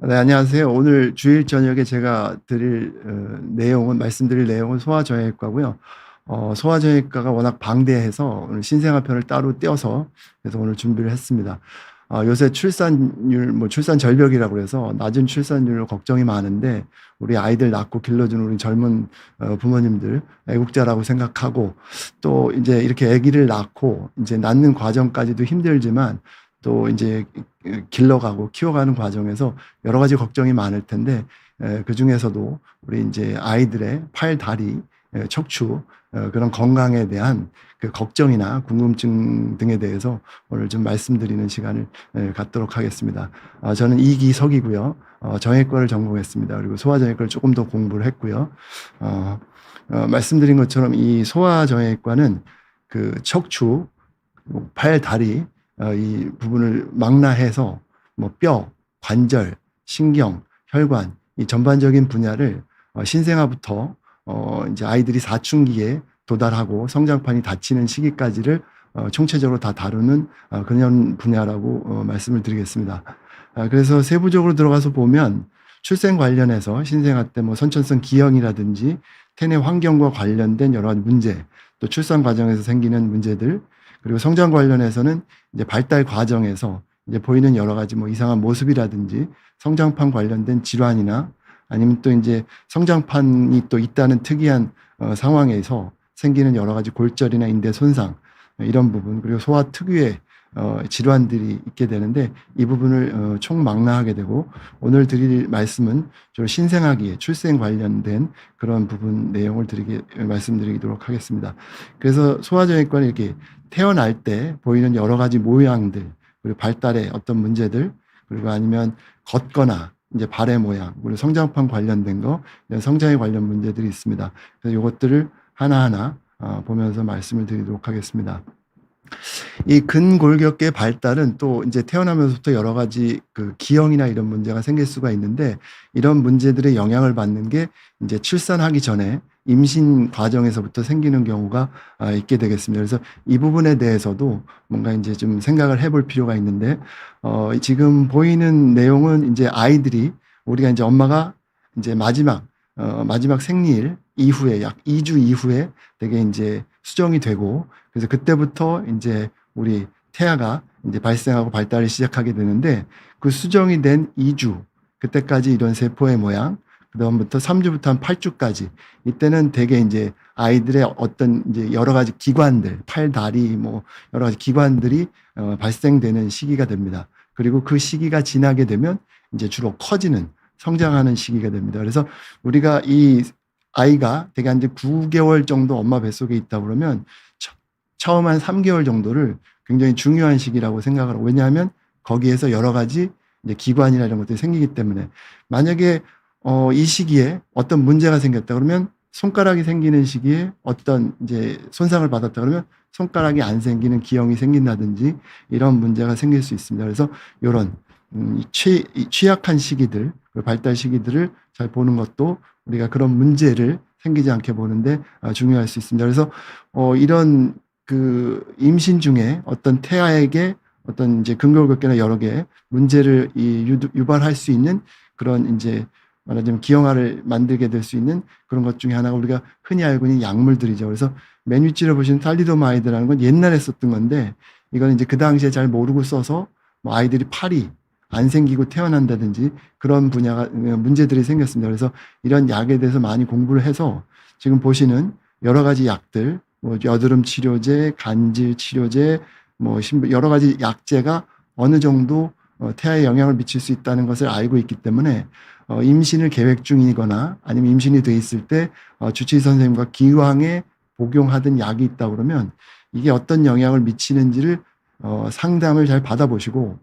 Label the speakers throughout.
Speaker 1: 네, 안녕하세요. 오늘 주일 저녁에 제가 말씀드릴 내용은 소아정형외과고요. 소아정형외과가 워낙 방대해서 오늘 신생아편을 따로 떼어서 그래서 오늘 준비를 했습니다. 요새 출산율, 출산 절벽이라고 해서 낮은 출산율로 걱정이 많은데 우리 아이들 낳고 길러주는 우리 젊은 부모님들 애국자라고 생각하고 또 이제 이렇게 아기를 낳고 이제 낳는 과정까지도 힘들지만 또 이제 길러가고 키워가는 과정에서 여러 가지 걱정이 많을 텐데 그 중에서도 우리 이제 아이들의 팔, 다리, 척추 그런 건강에 대한 그 걱정이나 궁금증 등에 대해서 오늘 좀 말씀드리는 시간을 갖도록 하겠습니다. 저는 이기석이고요. 정형외과를 전공했습니다. 그리고 소아정형외과를 조금 더 공부를 했고요. 말씀드린 것처럼 이 소아정형외과는 그 척추, 팔, 다리 이 부분을 망라해서 뭐 뼈, 관절, 신경, 혈관 이 전반적인 분야를 신생아부터 이제 아이들이 사춘기에 도달하고 성장판이 닫히는 시기까지를 총체적으로 다 다루는 그런 분야라고 말씀을 드리겠습니다. 그래서 세부적으로 들어가서 보면 출생 관련해서 신생아 때 뭐 선천성 기형이라든지 태내 환경과 관련된 여러 가지 문제, 또 출산 과정에서 생기는 문제들, 그리고 성장 관련해서는 이제 발달 과정에서 이제 보이는 여러 가지 뭐 이상한 모습이라든지 성장판 관련된 질환이나 아니면 또 이제 성장판이 또 있다는 특이한 상황에서 생기는 여러 가지 골절이나 인대 손상 이런 부분, 그리고 소아 특유의 질환들이 있게 되는데 이 부분을 총망라하게 되고, 오늘 드릴 말씀은 주로 신생아기에 출생 관련된 그런 부분 내용을 말씀드리도록 하겠습니다. 그래서 소아정형외과는 이렇게 태어날 때 보이는 여러 가지 모양들, 그리고 발달의 어떤 문제들, 그리고 아니면 걷거나 이제 발의 모양, 그리고 성장판 관련된 거, 성장에 관련 문제들이 있습니다. 그래서 이것들을 하나하나 보면서 말씀을 드리도록 하겠습니다. 이 근골격계 발달은 또 이제 태어나면서부터 여러 가지 그 기형이나 이런 문제가 생길 수가 있는데, 이런 문제들의 영향을 받는 게 이제 출산하기 전에 임신 과정에서부터 생기는 경우가 있게 되겠습니다. 그래서 이 부분에 대해서도 뭔가 이제 좀 생각을 해볼 필요가 있는데, 지금 보이는 내용은 이제 아이들이 우리가 이제 엄마가 이제 마지막 생리일 이후에 약 2주 이후에 되게 이제 수정이 되고, 그래서 그때부터 이제 우리 태아가 이제 발생하고 발달을 시작하게 되는데, 그 수정이 된 2주, 그때까지 이런 세포의 모양, 그다음부터 3주부터 한 8주까지, 이때는 되게 이제 아이들의 어떤 이제 여러 가지 기관들, 팔, 다리, 뭐 여러 가지 기관들이 발생되는 시기가 됩니다. 그리고 그 시기가 지나게 되면 이제 주로 커지는, 성장하는 시기가 됩니다. 그래서 우리가 이 아이가 되게 한 이제 9개월 정도 엄마 뱃속에 있다 그러면 처음 한 3개월 정도를 굉장히 중요한 시기라고 생각을 하고, 왜냐하면 거기에서 여러 가지 이제 기관이나 이런 것들이 생기기 때문에, 만약에 이 시기에 어떤 문제가 생겼다 그러면, 손가락이 생기는 시기에 어떤 이제 손상을 받았다 그러면 손가락이 안 생기는 기형이 생긴다든지 이런 문제가 생길 수 있습니다. 그래서 이런 취약한 시기들, 발달 시기들을 잘 보는 것도 우리가 그런 문제를 생기지 않게 보는데 중요할 수 있습니다. 그래서 이런 그 임신 중에 어떤 태아에게 어떤 이제 근골격계나 여러 개 문제를 유발할 수 있는 그런 이제 말하자면 기형아를 만들게 될 수 있는 그런 것 중에 하나가 우리가 흔히 알고 있는 약물들이죠. 그래서 맨 위치를 보시는 탈리도마이드라는 건 옛날에 썼던 건데, 이건 이제 그 당시에 잘 모르고 써서 뭐 아이들이 팔이 안 생기고 태어난다든지 그런 분야가 문제들이 생겼습니다. 그래서 이런 약에 대해서 많이 공부를 해서 지금 보시는 여러 가지 약들, 뭐 여드름 치료제, 간질 치료제, 뭐 여러 가지 약제가 어느 정도 태아에 영향을 미칠 수 있다는 것을 알고 있기 때문에, 임신을 계획 중이거나 아니면 임신이 돼 있을 때 주치의 선생님과 기왕에 복용하던 약이 있다 그러면 이게 어떤 영향을 미치는지를 상담을 잘 받아보시고,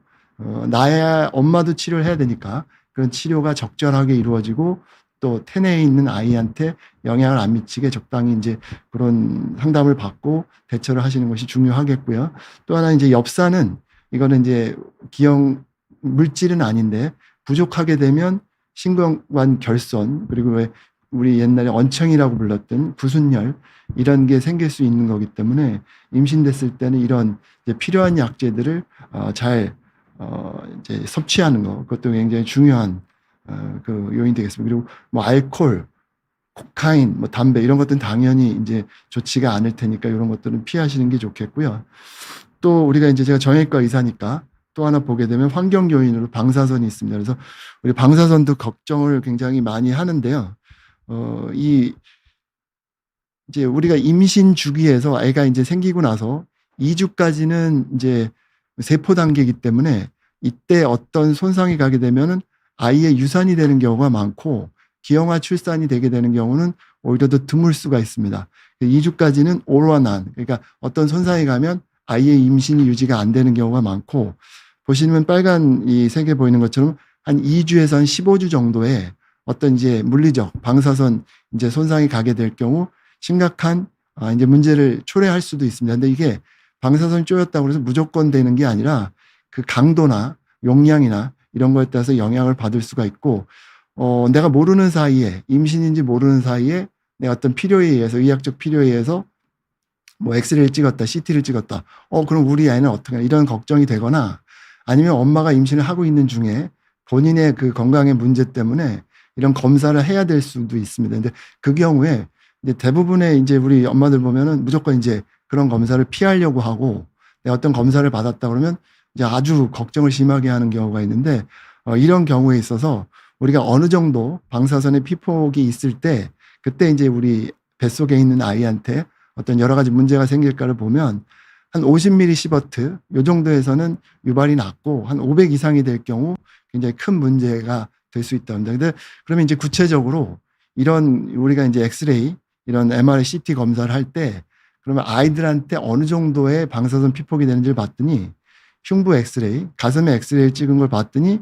Speaker 1: 나야 엄마도 치료를 해야 되니까 그런 치료가 적절하게 이루어지고 또 태내에 있는 아이한테 영향을 안 미치게 적당히 이제 그런 상담을 받고 대처를 하시는 것이 중요하겠고요. 또 하나 이제 엽사는, 이거는 이제 기형 물질은 아닌데 부족하게 되면 신경관 결손, 그리고 왜 우리 옛날에 언청이라고 불렀던 구순열, 이런 게 생길 수 있는 거기 때문에 임신됐을 때는 이런 이제 필요한 약제들을 잘 이제 섭취하는 거, 그것도 굉장히 중요한 그 요인이 되겠습니다. 그리고 뭐 알코올, 코카인, 뭐 담배 이런 것들은 당연히 이제 좋지가 않을 테니까 이런 것들은 피하시는 게 좋겠고요. 또 우리가 이제 제가 정형외과 의사니까 또 하나 보게 되면 환경 요인으로 방사선이 있습니다. 그래서 우리 방사선도 걱정을 굉장히 많이 하는데요. 이제 우리가 임신 주기에서 애가 이제 생기고 나서 2주까지는 이제 세포 단계이기 때문에 이때 어떤 손상이 가게 되면은 아이의 유산이 되는 경우가 많고 기형아 출산이 되게 되는 경우는 오히려 더 드물 수가 있습니다. 2주까지는 올원한, 그러니까 어떤 손상이 가면 아이의 임신이 유지가 안 되는 경우가 많고, 보시면 빨간 이 색에 보이는 것처럼 한 2주에서 한 15주 정도의 어떤 이제 물리적 방사선 이제 손상이 가게 될 경우 심각한 이제 문제를 초래할 수도 있습니다. 근데 이게 방사선이 쪼였다고 해서 무조건 되는 게 아니라 그 강도나 용량이나 이런 거에 따라서 영향을 받을 수가 있고, 내가 모르는 사이에, 임신인지 모르는 사이에 내 어떤 필요에 의해서, 의학적 필요에 의해서 뭐 엑스레이를 찍었다, CT를 찍었다. 그럼 우리 아이는 어떻게 하나, 이런 걱정이 되거나, 아니면 엄마가 임신을 하고 있는 중에 본인의 그 건강의 문제 때문에 이런 검사를 해야 될 수도 있습니다. 근데 그 경우에 이제 대부분의 이제 우리 엄마들 보면은 무조건 이제 그런 검사를 피하려고 하고, 내가 어떤 검사를 받았다 그러면 이제 아주 걱정을 심하게 하는 경우가 있는데, 이런 경우에 있어서 우리가 어느 정도 방사선의 피폭이 있을 때, 그때 이제 우리 뱃속에 있는 아이한테 어떤 여러 가지 문제가 생길까를 보면 한 50ml 시버트 요 정도에서는 유발이 낮고, 한 500 이상이 될 경우 굉장히 큰 문제가 될 수 있답니다. 근데 그러면 이제 구체적으로 이런 우리가 이제 엑스레이, 이런 MRI, CT 검사를 할 때 그러면 아이들한테 어느 정도의 방사선 피폭이 되는지를 봤더니, 흉부 엑스레이, 가슴에 엑스레이를 찍은 걸 봤더니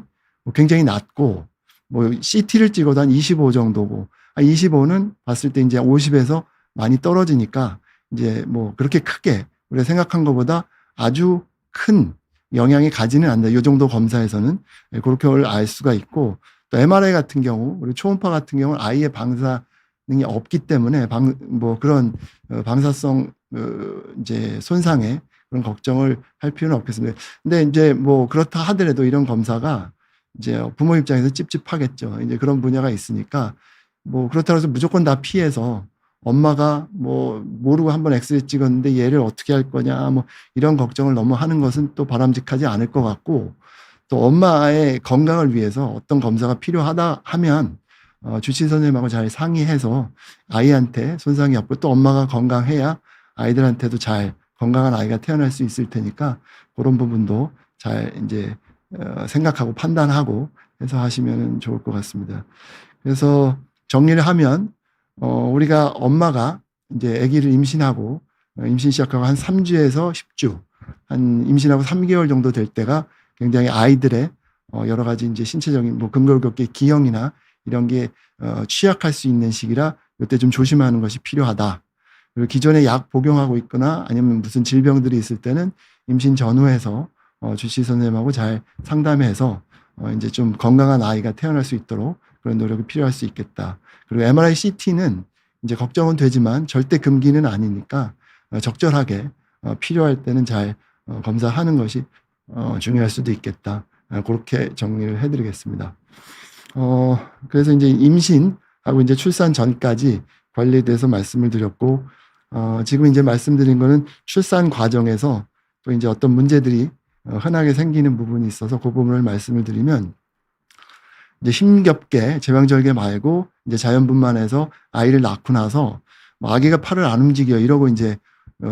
Speaker 1: 굉장히 낮고, 뭐 CT를 찍어도 한 25 정도고, 25는 봤을 때 이제 50에서 많이 떨어지니까 이제 뭐 그렇게 크게 우리가 생각한 것보다 아주 큰 영향이 가지는 않는다. 이 정도 검사에서는 그렇게 알 수가 있고, 또 MRI 같은 경우, 우리 초음파 같은 경우는 아이의 방사능이 없기 때문에 뭐 그런 방사성 이제 손상에 그런 걱정을 할 필요는 없겠습니다. 근데 이제 뭐 그렇다 하더라도 이런 검사가 이제 부모 입장에서 찝찝하겠죠. 이제 그런 분야가 있으니까 뭐 그렇다고 해서 무조건 다 피해서 엄마가 뭐 모르고 한번 엑스레이 찍었는데 얘를 어떻게 할 거냐 뭐 이런 걱정을 너무 하는 것은 또 바람직하지 않을 것 같고, 또 엄마의 건강을 위해서 어떤 검사가 필요하다 하면 주치의 선생님하고 잘 상의해서 아이한테 손상이 없고, 또 엄마가 건강해야 아이들한테도 잘 건강한 아이가 태어날 수 있을 테니까 그런 부분도 잘 이제 생각하고 판단하고 해서 하시면 좋을 것 같습니다. 그래서 정리를 하면 우리가 엄마가 이제 아기를 임신하고 임신 시작하고 한 3주에서 10주, 한 임신하고 3개월 정도 될 때가 굉장히 아이들의 여러 가지 이제 신체적인 뭐 근골격계 기형이나 이런 게 취약할 수 있는 시기라 이때 좀 조심하는 것이 필요하다. 그리고 기존에 약 복용하고 있거나 아니면 무슨 질병들이 있을 때는 임신 전후에서 주치의 선생님하고 잘 상담해서 이제 좀 건강한 아이가 태어날 수 있도록 그런 노력이 필요할 수 있겠다. 그리고 MRI, CT는 이제 걱정은 되지만 절대 금기는 아니니까 적절하게 필요할 때는 잘 검사하는 것이 중요할 수도 있겠다. 그렇게 정리를 해드리겠습니다. 그래서 이제 임신하고 이제 출산 전까지 관리에 대해서 말씀을 드렸고, 지금 이제 말씀드린 거는 출산 과정에서 또 이제 어떤 문제들이 흔하게 생기는 부분이 있어서 그 부분을 말씀을 드리면, 이제 힘겹게 제왕절개 말고 이제 자연분만해서 아이를 낳고 나서 아기가 팔을 안 움직여 이러고 이제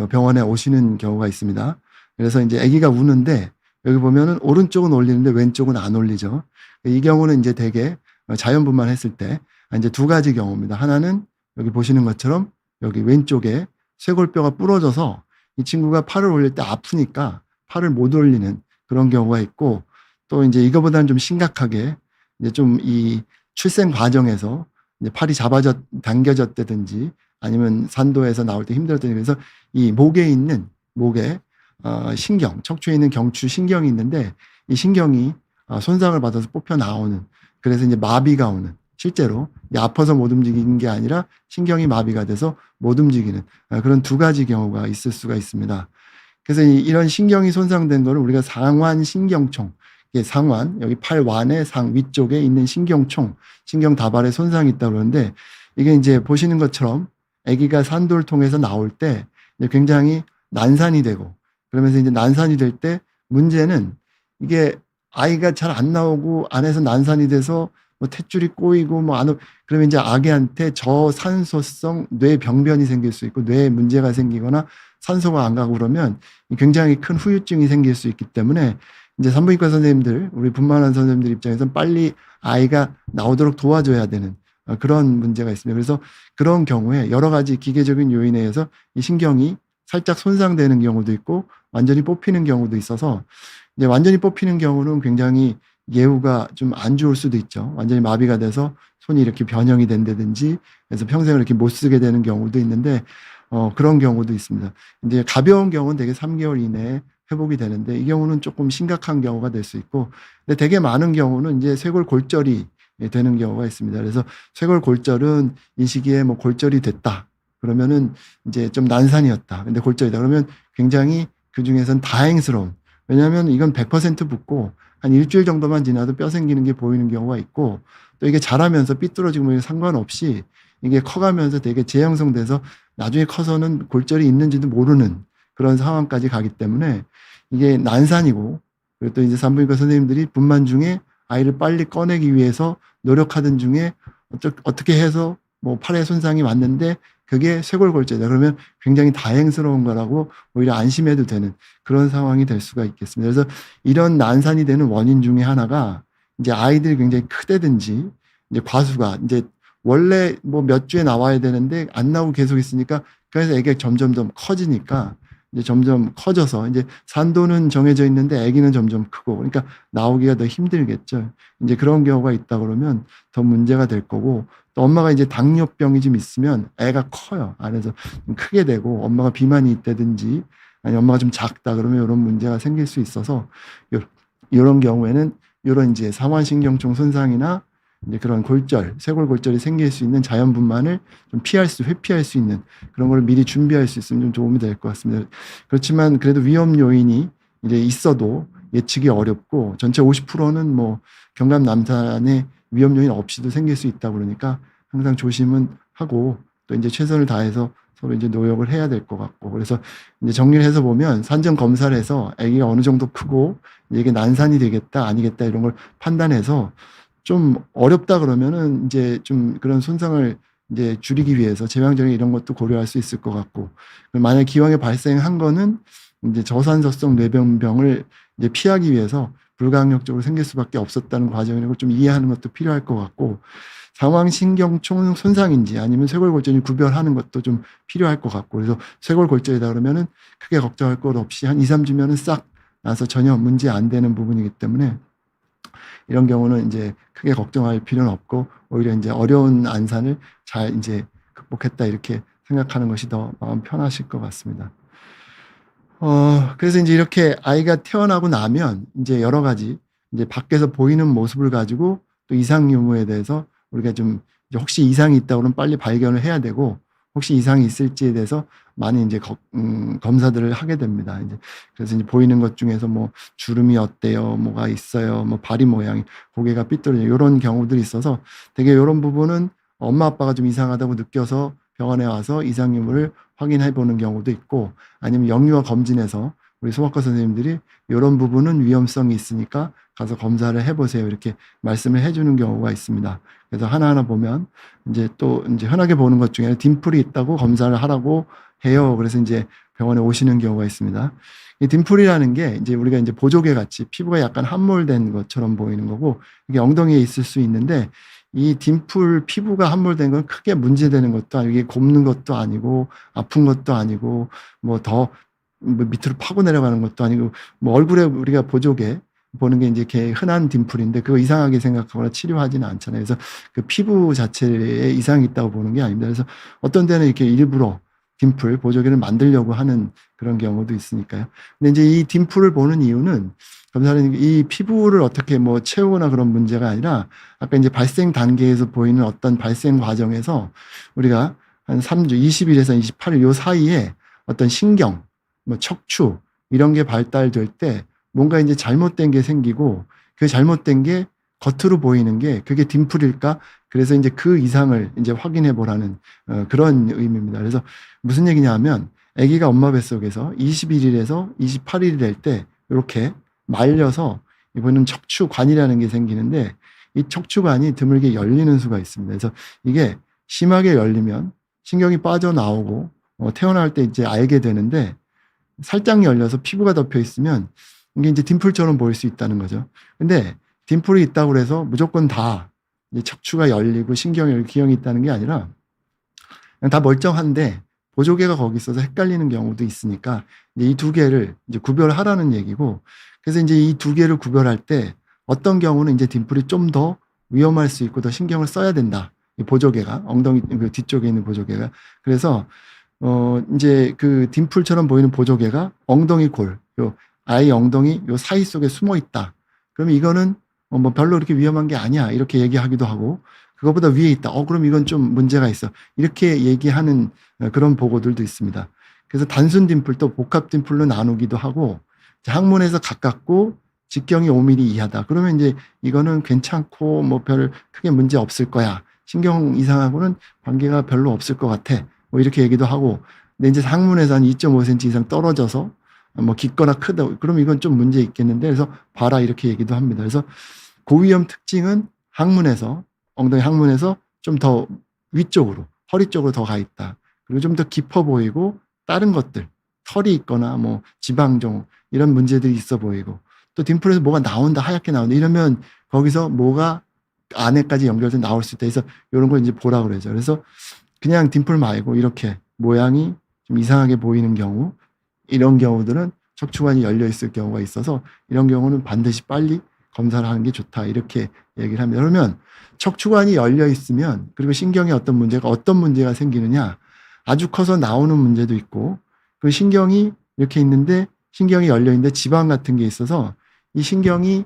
Speaker 1: 병원에 오시는 경우가 있습니다. 그래서 이제 아기가 우는데 여기 보면은 오른쪽은 올리는데 왼쪽은 안 올리죠. 이 경우는 이제 되게 자연분만했을 때 이제 두 가지 경우입니다. 하나는 여기 보시는 것처럼 여기 왼쪽에 쇄골뼈가 부러져서 이 친구가 팔을 올릴 때 아프니까 팔을 못 올리는 그런 경우가 있고, 또 이제 이거보다는 좀 심각하게 이제 좀 이 출생 과정에서 이제 팔이 당겨졌다든지 아니면 산도에서 나올 때 힘들었다든지, 그래서 이 목에 있는 신경, 척추에 있는 경추 신경이 있는데 이 신경이 손상을 받아서 뽑혀 나오는, 그래서 이제 마비가 오는, 실제로 아파서 못 움직이는 게 아니라 신경이 마비가 돼서 못 움직이는 그런 두 가지 경우가 있을 수가 있습니다. 그래서 이런 신경이 손상된 거를 우리가 상완신경총, 이게 상완, 여기 팔완의 상 위쪽에 있는 신경총, 신경다발에 손상이 있다고 그러는데 이게 이제 보시는 것처럼 아기가 산도를 통해서 나올 때 굉장히 난산이 되고 그러면서 이제 난산이 될 때 문제는 이게 아이가 잘 안 나오고 안에서 난산이 돼서 뭐 탯줄이 꼬이고 뭐 안, 그러면 이제 아기한테 저산소성 뇌병변이 생길 수 있고 뇌에 문제가 생기거나 산소가 안 가고 그러면 굉장히 큰 후유증이 생길 수 있기 때문에 이제 산부인과 선생님들, 우리 분만원 선생님들 입장에서는 빨리 아이가 나오도록 도와줘야 되는 그런 문제가 있습니다. 그래서 그런 경우에 여러 가지 기계적인 요인에 의해서 이 신경이 살짝 손상되는 경우도 있고 완전히 뽑히는 경우도 있어서 이제 완전히 뽑히는 경우는 굉장히 예후가 좀 안 좋을 수도 있죠. 완전히 마비가 돼서 손이 이렇게 변형이 된다든지 그래서 평생을 이렇게 못 쓰게 되는 경우도 있는데 그런 경우도 있습니다. 이제 가벼운 경우는 되게 3개월 이내에 회복이 되는데 이 경우는 조금 심각한 경우가 될 수 있고 근데 되게 많은 경우는 이제 쇄골골절이 되는 경우가 있습니다. 그래서 쇄골골절은 이 시기에 뭐 골절이 됐다. 그러면은 이제 좀 난산이었다. 근데 골절이다. 그러면 굉장히 그 중에서는 다행스러운. 왜냐하면 이건 100% 붓고 한 일주일 정도만 지나도 뼈 생기는 게 보이는 경우가 있고 또 이게 자라면서 삐뚤어지고 뭐 상관없이 이게 커가면서 되게 재형성돼서 나중에 커서는 골절이 있는지도 모르는 그런 상황까지 가기 때문에 이게 난산이고 그리고 또 이제 산부인과 선생님들이 분만 중에 아이를 빨리 꺼내기 위해서 노력하던 중에 어떻게 해서 뭐 팔에 손상이 왔는데 그게 쇄골골절이다. 그러면 굉장히 다행스러운 거라고 오히려 안심해도 되는 그런 상황이 될 수가 있겠습니다. 그래서 이런 난산이 되는 원인 중에 하나가 이제 아이들이 굉장히 크다든지 이제 과수가 이제 원래 뭐 몇 주에 나와야 되는데 안 나오고 계속 있으니까 그래서 애기가 점점 더 커지니까 이제 점점 커져서 이제 산도는 정해져 있는데 아기는 점점 크고 그러니까 나오기가 더 힘들겠죠. 이제 그런 경우가 있다 그러면 더 문제가 될 거고 또 엄마가 이제 당뇨병이 좀 있으면 애가 커요. 안에서 좀 크게 되고 엄마가 비만이 있다든지 아니 엄마가 좀 작다 그러면 이런 문제가 생길 수 있어서 이런 경우에는 이런 이제 상완신경총 손상이나 이제 그런 골절, 쇄골골절이 생길 수 있는 자연분만을 좀 회피할 수 있는 그런 걸 미리 준비할 수 있으면 좀 도움이 될 것 같습니다. 그렇지만 그래도 위험 요인이 이제 있어도 예측이 어렵고 전체 50%는 뭐 경감 남산에 위험 요인 없이도 생길 수 있다 그러니까 항상 조심은 하고 또 이제 최선을 다해서 서로 이제 노력을 해야 될 것 같고 그래서 이제 정리를 해서 보면 산정 검사를 해서 아기가 어느 정도 크고 이게 난산이 되겠다 아니겠다 이런 걸 판단해서 좀 어렵다 그러면은 이제 좀 그런 손상을 이제 줄이기 위해서 제왕절개 이런 것도 고려할 수 있을 것 같고 만약 기왕에 발생한 거는 이제 저산소성 뇌병을 이제 피하기 위해서 불가항력적으로 생길 수밖에 없었다는 과정이라고 좀 이해하는 것도 필요할 것 같고 상완신경총 손상인지 아니면 쇄골골절인지 구별하는 것도 좀 필요할 것 같고 그래서 쇄골골절이다 그러면은 크게 걱정할 것 없이 한 2, 3주면은 싹 나서 전혀 문제 안 되는 부분이기 때문에 이런 경우는 이제 크게 걱정할 필요는 없고 오히려 이제 어려운 안산을 잘 이제 극복했다 이렇게 생각하는 것이 더 마음 편하실 것 같습니다. 그래서 이제 이렇게 아이가 태어나고 나면 이제 여러 가지 이제 밖에서 보이는 모습을 가지고 또 이상 유무에 대해서 우리가 좀 이제 혹시 이상이 있다 그러면 빨리 발견을 해야 되고 혹시 이상이 있을지에 대해서 많이 이제 검사들을 하게 됩니다. 이제 그래서 이제 보이는 것 중에서 뭐 주름이 어때요, 뭐가 있어요, 뭐 발이 모양이, 고개가 삐뚤어져 이런 경우들이 있어서 되게 이런 부분은 엄마 아빠가 좀 이상하다고 느껴서 병원에 와서 이상 유무를 확인해 보는 경우도 있고 아니면 영유아 검진에서 우리 소아과 선생님들이 이런 부분은 위험성이 있으니까 가서 검사를 해보세요 이렇게 말씀을 해주는 경우가 있습니다. 그래서 하나하나 보면 이제 또 이제 흔하게 보는 것 중에 딤플이 있다고 검사를 하라고 해요. 그래서 이제 병원에 오시는 경우가 있습니다. 이 딤플이라는 게 이제 우리가 이제 보조개 같이 피부가 약간 함몰된 것처럼 보이는 거고 이게 엉덩이에 있을 수 있는데 이 딤플 피부가 함몰된 건 크게 문제되는 것도 아니고 이게 곱는 것도 아니고 아픈 것도 아니고 뭐 더 밑으로 파고 내려가는 것도 아니고 뭐 얼굴에 우리가 보조개 보는 게 이제 이렇게 흔한 딤플인데 그거 이상하게 생각하거나 치료하지는 않잖아요. 그래서 그 피부 자체에 이상이 있다고 보는 게 아닙니다. 그래서 어떤 데는 이렇게 일부러 딤플, 보조개를 만들려고 하는 그런 경우도 있으니까요. 근데 이제 이 딤플을 보는 이유는 검사는 이 피부를 어떻게 뭐 채우거나 그런 문제가 아니라 아까 이제 발생 단계에서 보이는 어떤 발생 과정에서 우리가 한 3주, 20일에서 28일 요 사이에 어떤 신경, 뭐 척추 이런 게 발달될 때 뭔가 이제 잘못된 게 생기고 그 잘못된 게 겉으로 보이는 게 그게 딤플일까? 그래서 이제 그 이상을 이제 확인해 보라는 그런 의미입니다. 그래서 무슨 얘기냐 하면 아기가 엄마 뱃속에서 21일에서 28일이 될 때 이렇게 말려서 이거는 척추관이라는 게 생기는데 이 척추관이 드물게 열리는 수가 있습니다. 그래서 이게 심하게 열리면 신경이 빠져나오고 태어날 때 이제 알게 되는데 살짝 열려서 피부가 덮여 있으면 이게 이제 딤플처럼 보일 수 있다는 거죠. 근데 딤플이 있다고 해서 무조건 다 척추가 열리고 신경이 열리고 기형이 있다는 게 아니라 그냥 다 멀쩡한데 보조개가 거기 있어서 헷갈리는 경우도 있으니까 이제 이 두 개를 이제 구별하라는 얘기고, 그래서 이제 이 두 개를 구별할 때 어떤 경우는 이제 딤플이 좀 더 위험할 수 있고 더 신경을 써야 된다. 이 보조개가 엉덩이 그 뒤쪽에 있는 보조개가. 그래서 이제 그 딤플처럼 보이는 보조개가 엉덩이 골, 요 아이 엉덩이 요 사이 속에 숨어 있다. 그러면 이거는 뭐 별로 그렇게 위험한 게 아니야. 이렇게 얘기하기도 하고, 그거보다 위에 있다. 그럼 이건 좀 문제가 있어. 이렇게 얘기하는 그런 보고들도 있습니다. 그래서 단순 딤플도 복합 딤플로 나누기도 하고, 항문에서 가깝고 직경이 5mm 이하다. 그러면 이제 이거는 괜찮고 뭐 별 크게 문제 없을 거야. 신경 이상하고는 관계가 별로 없을 것 같아. 뭐 이렇게 얘기도 하고, 근데 이제 항문에서 한 2.5cm 이상 떨어져서 뭐 깊거나 크다. 그럼 이건 좀 문제 있겠는데, 그래서 봐라 이렇게 얘기도 합니다. 그래서 고위험 특징은 항문에서 엉덩이 항문에서 좀 더 위쪽으로 허리 쪽으로 더 가 있다. 그리고 좀 더 깊어 보이고 다른 것들 털이 있거나 뭐 지방종 이런 문제들이 있어 보이고, 또 딤플에서 뭐가 나온다 하얗게 나온다 이러면 거기서 뭐가 안에까지 연결돼서 나올 수 있다. 그래서 이런 걸 이제 보라 그러죠. 그래서 그냥 딤플 말고 이렇게 모양이 좀 이상하게 보이는 경우, 이런 경우들은 척추관이 열려 있을 경우가 있어서 이런 경우는 반드시 빨리 검사를 하는 게 좋다. 이렇게 얘기를 합니다. 그러면 척추관이 열려 있으면, 그리고 신경에 어떤 문제가 생기느냐, 아주 커서 나오는 문제도 있고, 그 신경이 이렇게 있는데 신경이 열려 있는데 지방 같은 게 있어서 이 신경이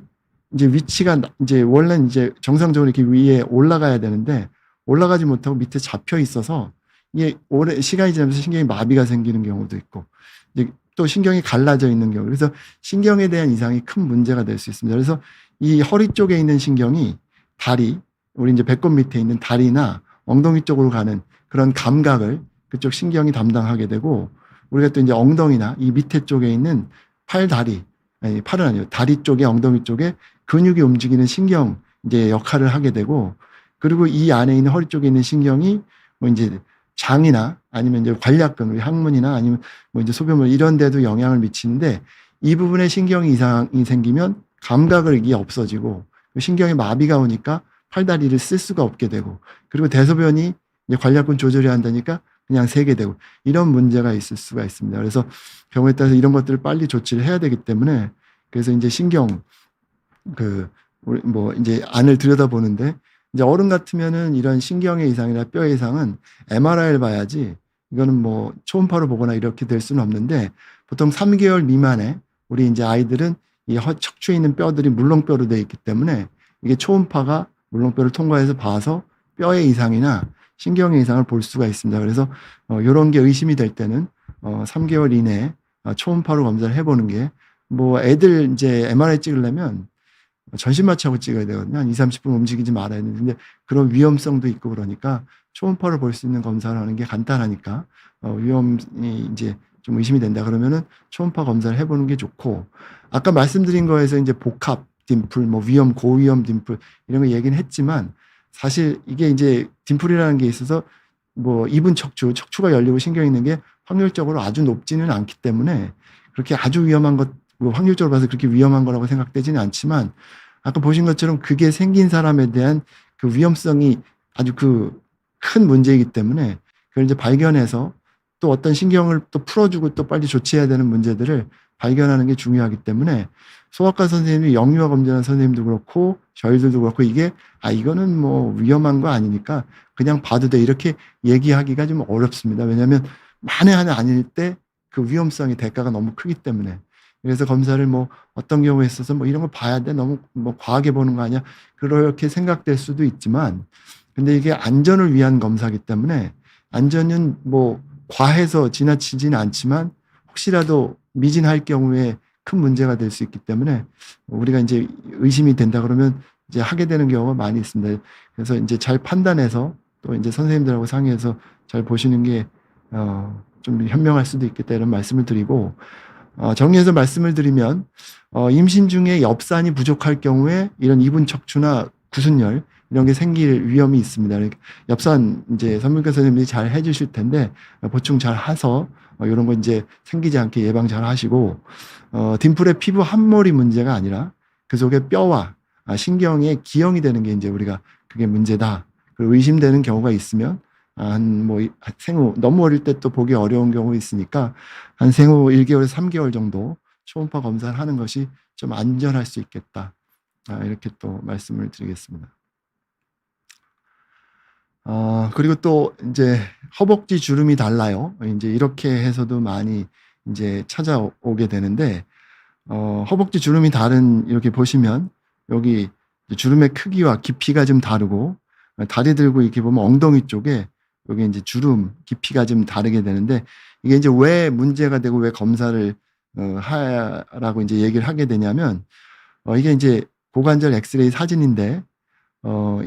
Speaker 1: 이제 위치가 이제 원래는 이제 정상적으로 이렇게 위에 올라가야 되는데 올라가지 못하고 밑에 잡혀 있어서 이게 오래 시간이 지나면서 신경이 마비가 생기는 경우도 있고, 이제 또 신경이 갈라져 있는 경우, 그래서 신경에 대한 이상이 큰 문제가 될 수 있습니다. 그래서 이 허리 쪽에 있는 신경이 다리, 우리 이제 배꼽 밑에 있는 다리나 엉덩이 쪽으로 가는 그런 감각을 그쪽 신경이 담당하게 되고, 우리가 또 이제 엉덩이나 이 밑에 쪽에 있는 팔, 다리, 아니 팔은 아니요, 다리 쪽에 엉덩이 쪽에 근육이 움직이는 신경 이제 역할을 하게 되고, 그리고 이 안에 있는 허리 쪽에 있는 신경이 뭐 이제 장이나 아니면 이제 관략근, 우리 항문이나 아니면 뭐 이제 소변물 이런 데도 영향을 미치는데, 이 부분에 신경이 이상이 생기면 감각을 이게 없어지고 신경에 마비가 오니까 팔다리를 쓸 수가 없게 되고, 그리고 대소변이 이제 관략근 조절이 한다니까 그냥 새게 되고, 이런 문제가 있을 수가 있습니다. 그래서 경우에 따라서 이런 것들을 빨리 조치를 해야 되기 때문에, 그래서 이제 신경 우리 뭐 이제 안을 들여다보는데, 이제 어른 같으면은 이런 신경의 이상이나 뼈의 이상은 MRI를 봐야지, 이거는 뭐 초음파로 보거나 이렇게 될 수는 없는데, 보통 3개월 미만에 우리 이제 아이들은 이 척추에 있는 뼈들이 물렁뼈로 되어 있기 때문에 이게 초음파가 물렁뼈를 통과해서 봐서 뼈의 이상이나 신경의 이상을 볼 수가 있습니다. 그래서 이런 게 의심이 될 때는 3개월 이내에 초음파로 검사를 해보는 게, 뭐 애들 이제 MRI 찍으려면 전신마취하고 찍어야 되거든요. 한 20-30분 움직이지 말아야 되는데 그런 위험성도 있고, 그러니까 초음파로 볼 수 있는 검사를 하는 게 간단하니까 위험이 이제 좀 의심이 된다 그러면은 초음파 검사를 해보는 게 좋고, 아까 말씀드린 거에서 이제 복합 딤플, 뭐 위험, 고위험 딤플 이런 거 얘기는 했지만, 사실 이게 이제 딤플이라는 게 있어서 뭐 입은 척추가 열리고 신경 있는 게 확률적으로 아주 높지는 않기 때문에 그렇게 아주 위험한 것, 뭐 확률적으로 봐서 그렇게 위험한 거라고 생각되지는 않지만, 아까 보신 것처럼 그게 생긴 사람에 대한 그 위험성이 아주 큰 문제이기 때문에 그걸 이제 발견해서 또 어떤 신경을 또 풀어주고 또 빨리 조치해야 되는 문제들을 발견하는 게 중요하기 때문에, 소아과 선생님이 영유아 검진하는 선생님도 그렇고 저희들도 그렇고 이게 이거는 뭐 위험한 거 아니니까 그냥 봐도 돼 이렇게 얘기하기가 좀 어렵습니다. 왜냐하면 만에 하나 아닐 때 그 위험성의 대가가 너무 크기 때문에. 그래서 검사를 뭐 어떤 경우에 있어서 뭐 이런 거 봐야 돼, 너무 뭐 과하게 보는 거 아니야, 그렇게 생각될 수도 있지만, 근데 이게 안전을 위한 검사이기 때문에 안전은 뭐 과해서 지나치지는 않지만 혹시라도 미진할 경우에 큰 문제가 될 수 있기 때문에 우리가 이제 의심이 된다 그러면 이제 하게 되는 경우가 많이 있습니다. 그래서 이제 잘 판단해서 또 이제 선생님들하고 상의해서 잘 보시는 게 좀 현명할 수도 있겠다 이런 말씀을 드리고, 정리해서 말씀을 드리면 임신 중에 엽산이 부족할 경우에 이런 이분 척추나 구순열 이런 게 생길 위험이 있습니다. 그러니까 엽산 이제 산부인과 선생님들이 잘 해주실 텐데 보충 잘 해서 이런 거 이제 생기지 않게 예방 잘 하시고, 딤플의 피부 함몰이 문제가 아니라 그 속에 뼈와 신경에 기형이 되는 게 이제 우리가 그게 문제다. 그리고 의심되는 경우가 있으면 생후 너무 어릴 때 또 보기 어려운 경우 있으니까 한 생후 1개월에서 3개월 정도 초음파 검사를 하는 것이 좀 안전할 수 있겠다. 이렇게 또 말씀을 드리겠습니다. 그리고 또 이제 허벅지 주름이 달라요. 이제 이렇게 해서도 많이 이제 찾아오게 되는데, 허벅지 주름이 다른 이렇게 보시면 여기 주름의 크기와 깊이가 좀 다르고, 다리 들고 이렇게 보면 엉덩이 쪽에 여기 이제 주름 깊이가 좀 다르게 되는데, 이게 이제 왜 문제가 되고 왜 검사를 하라고 이제 얘기를 하게 되냐면, 이게 이제 고관절 엑스레이 사진인데,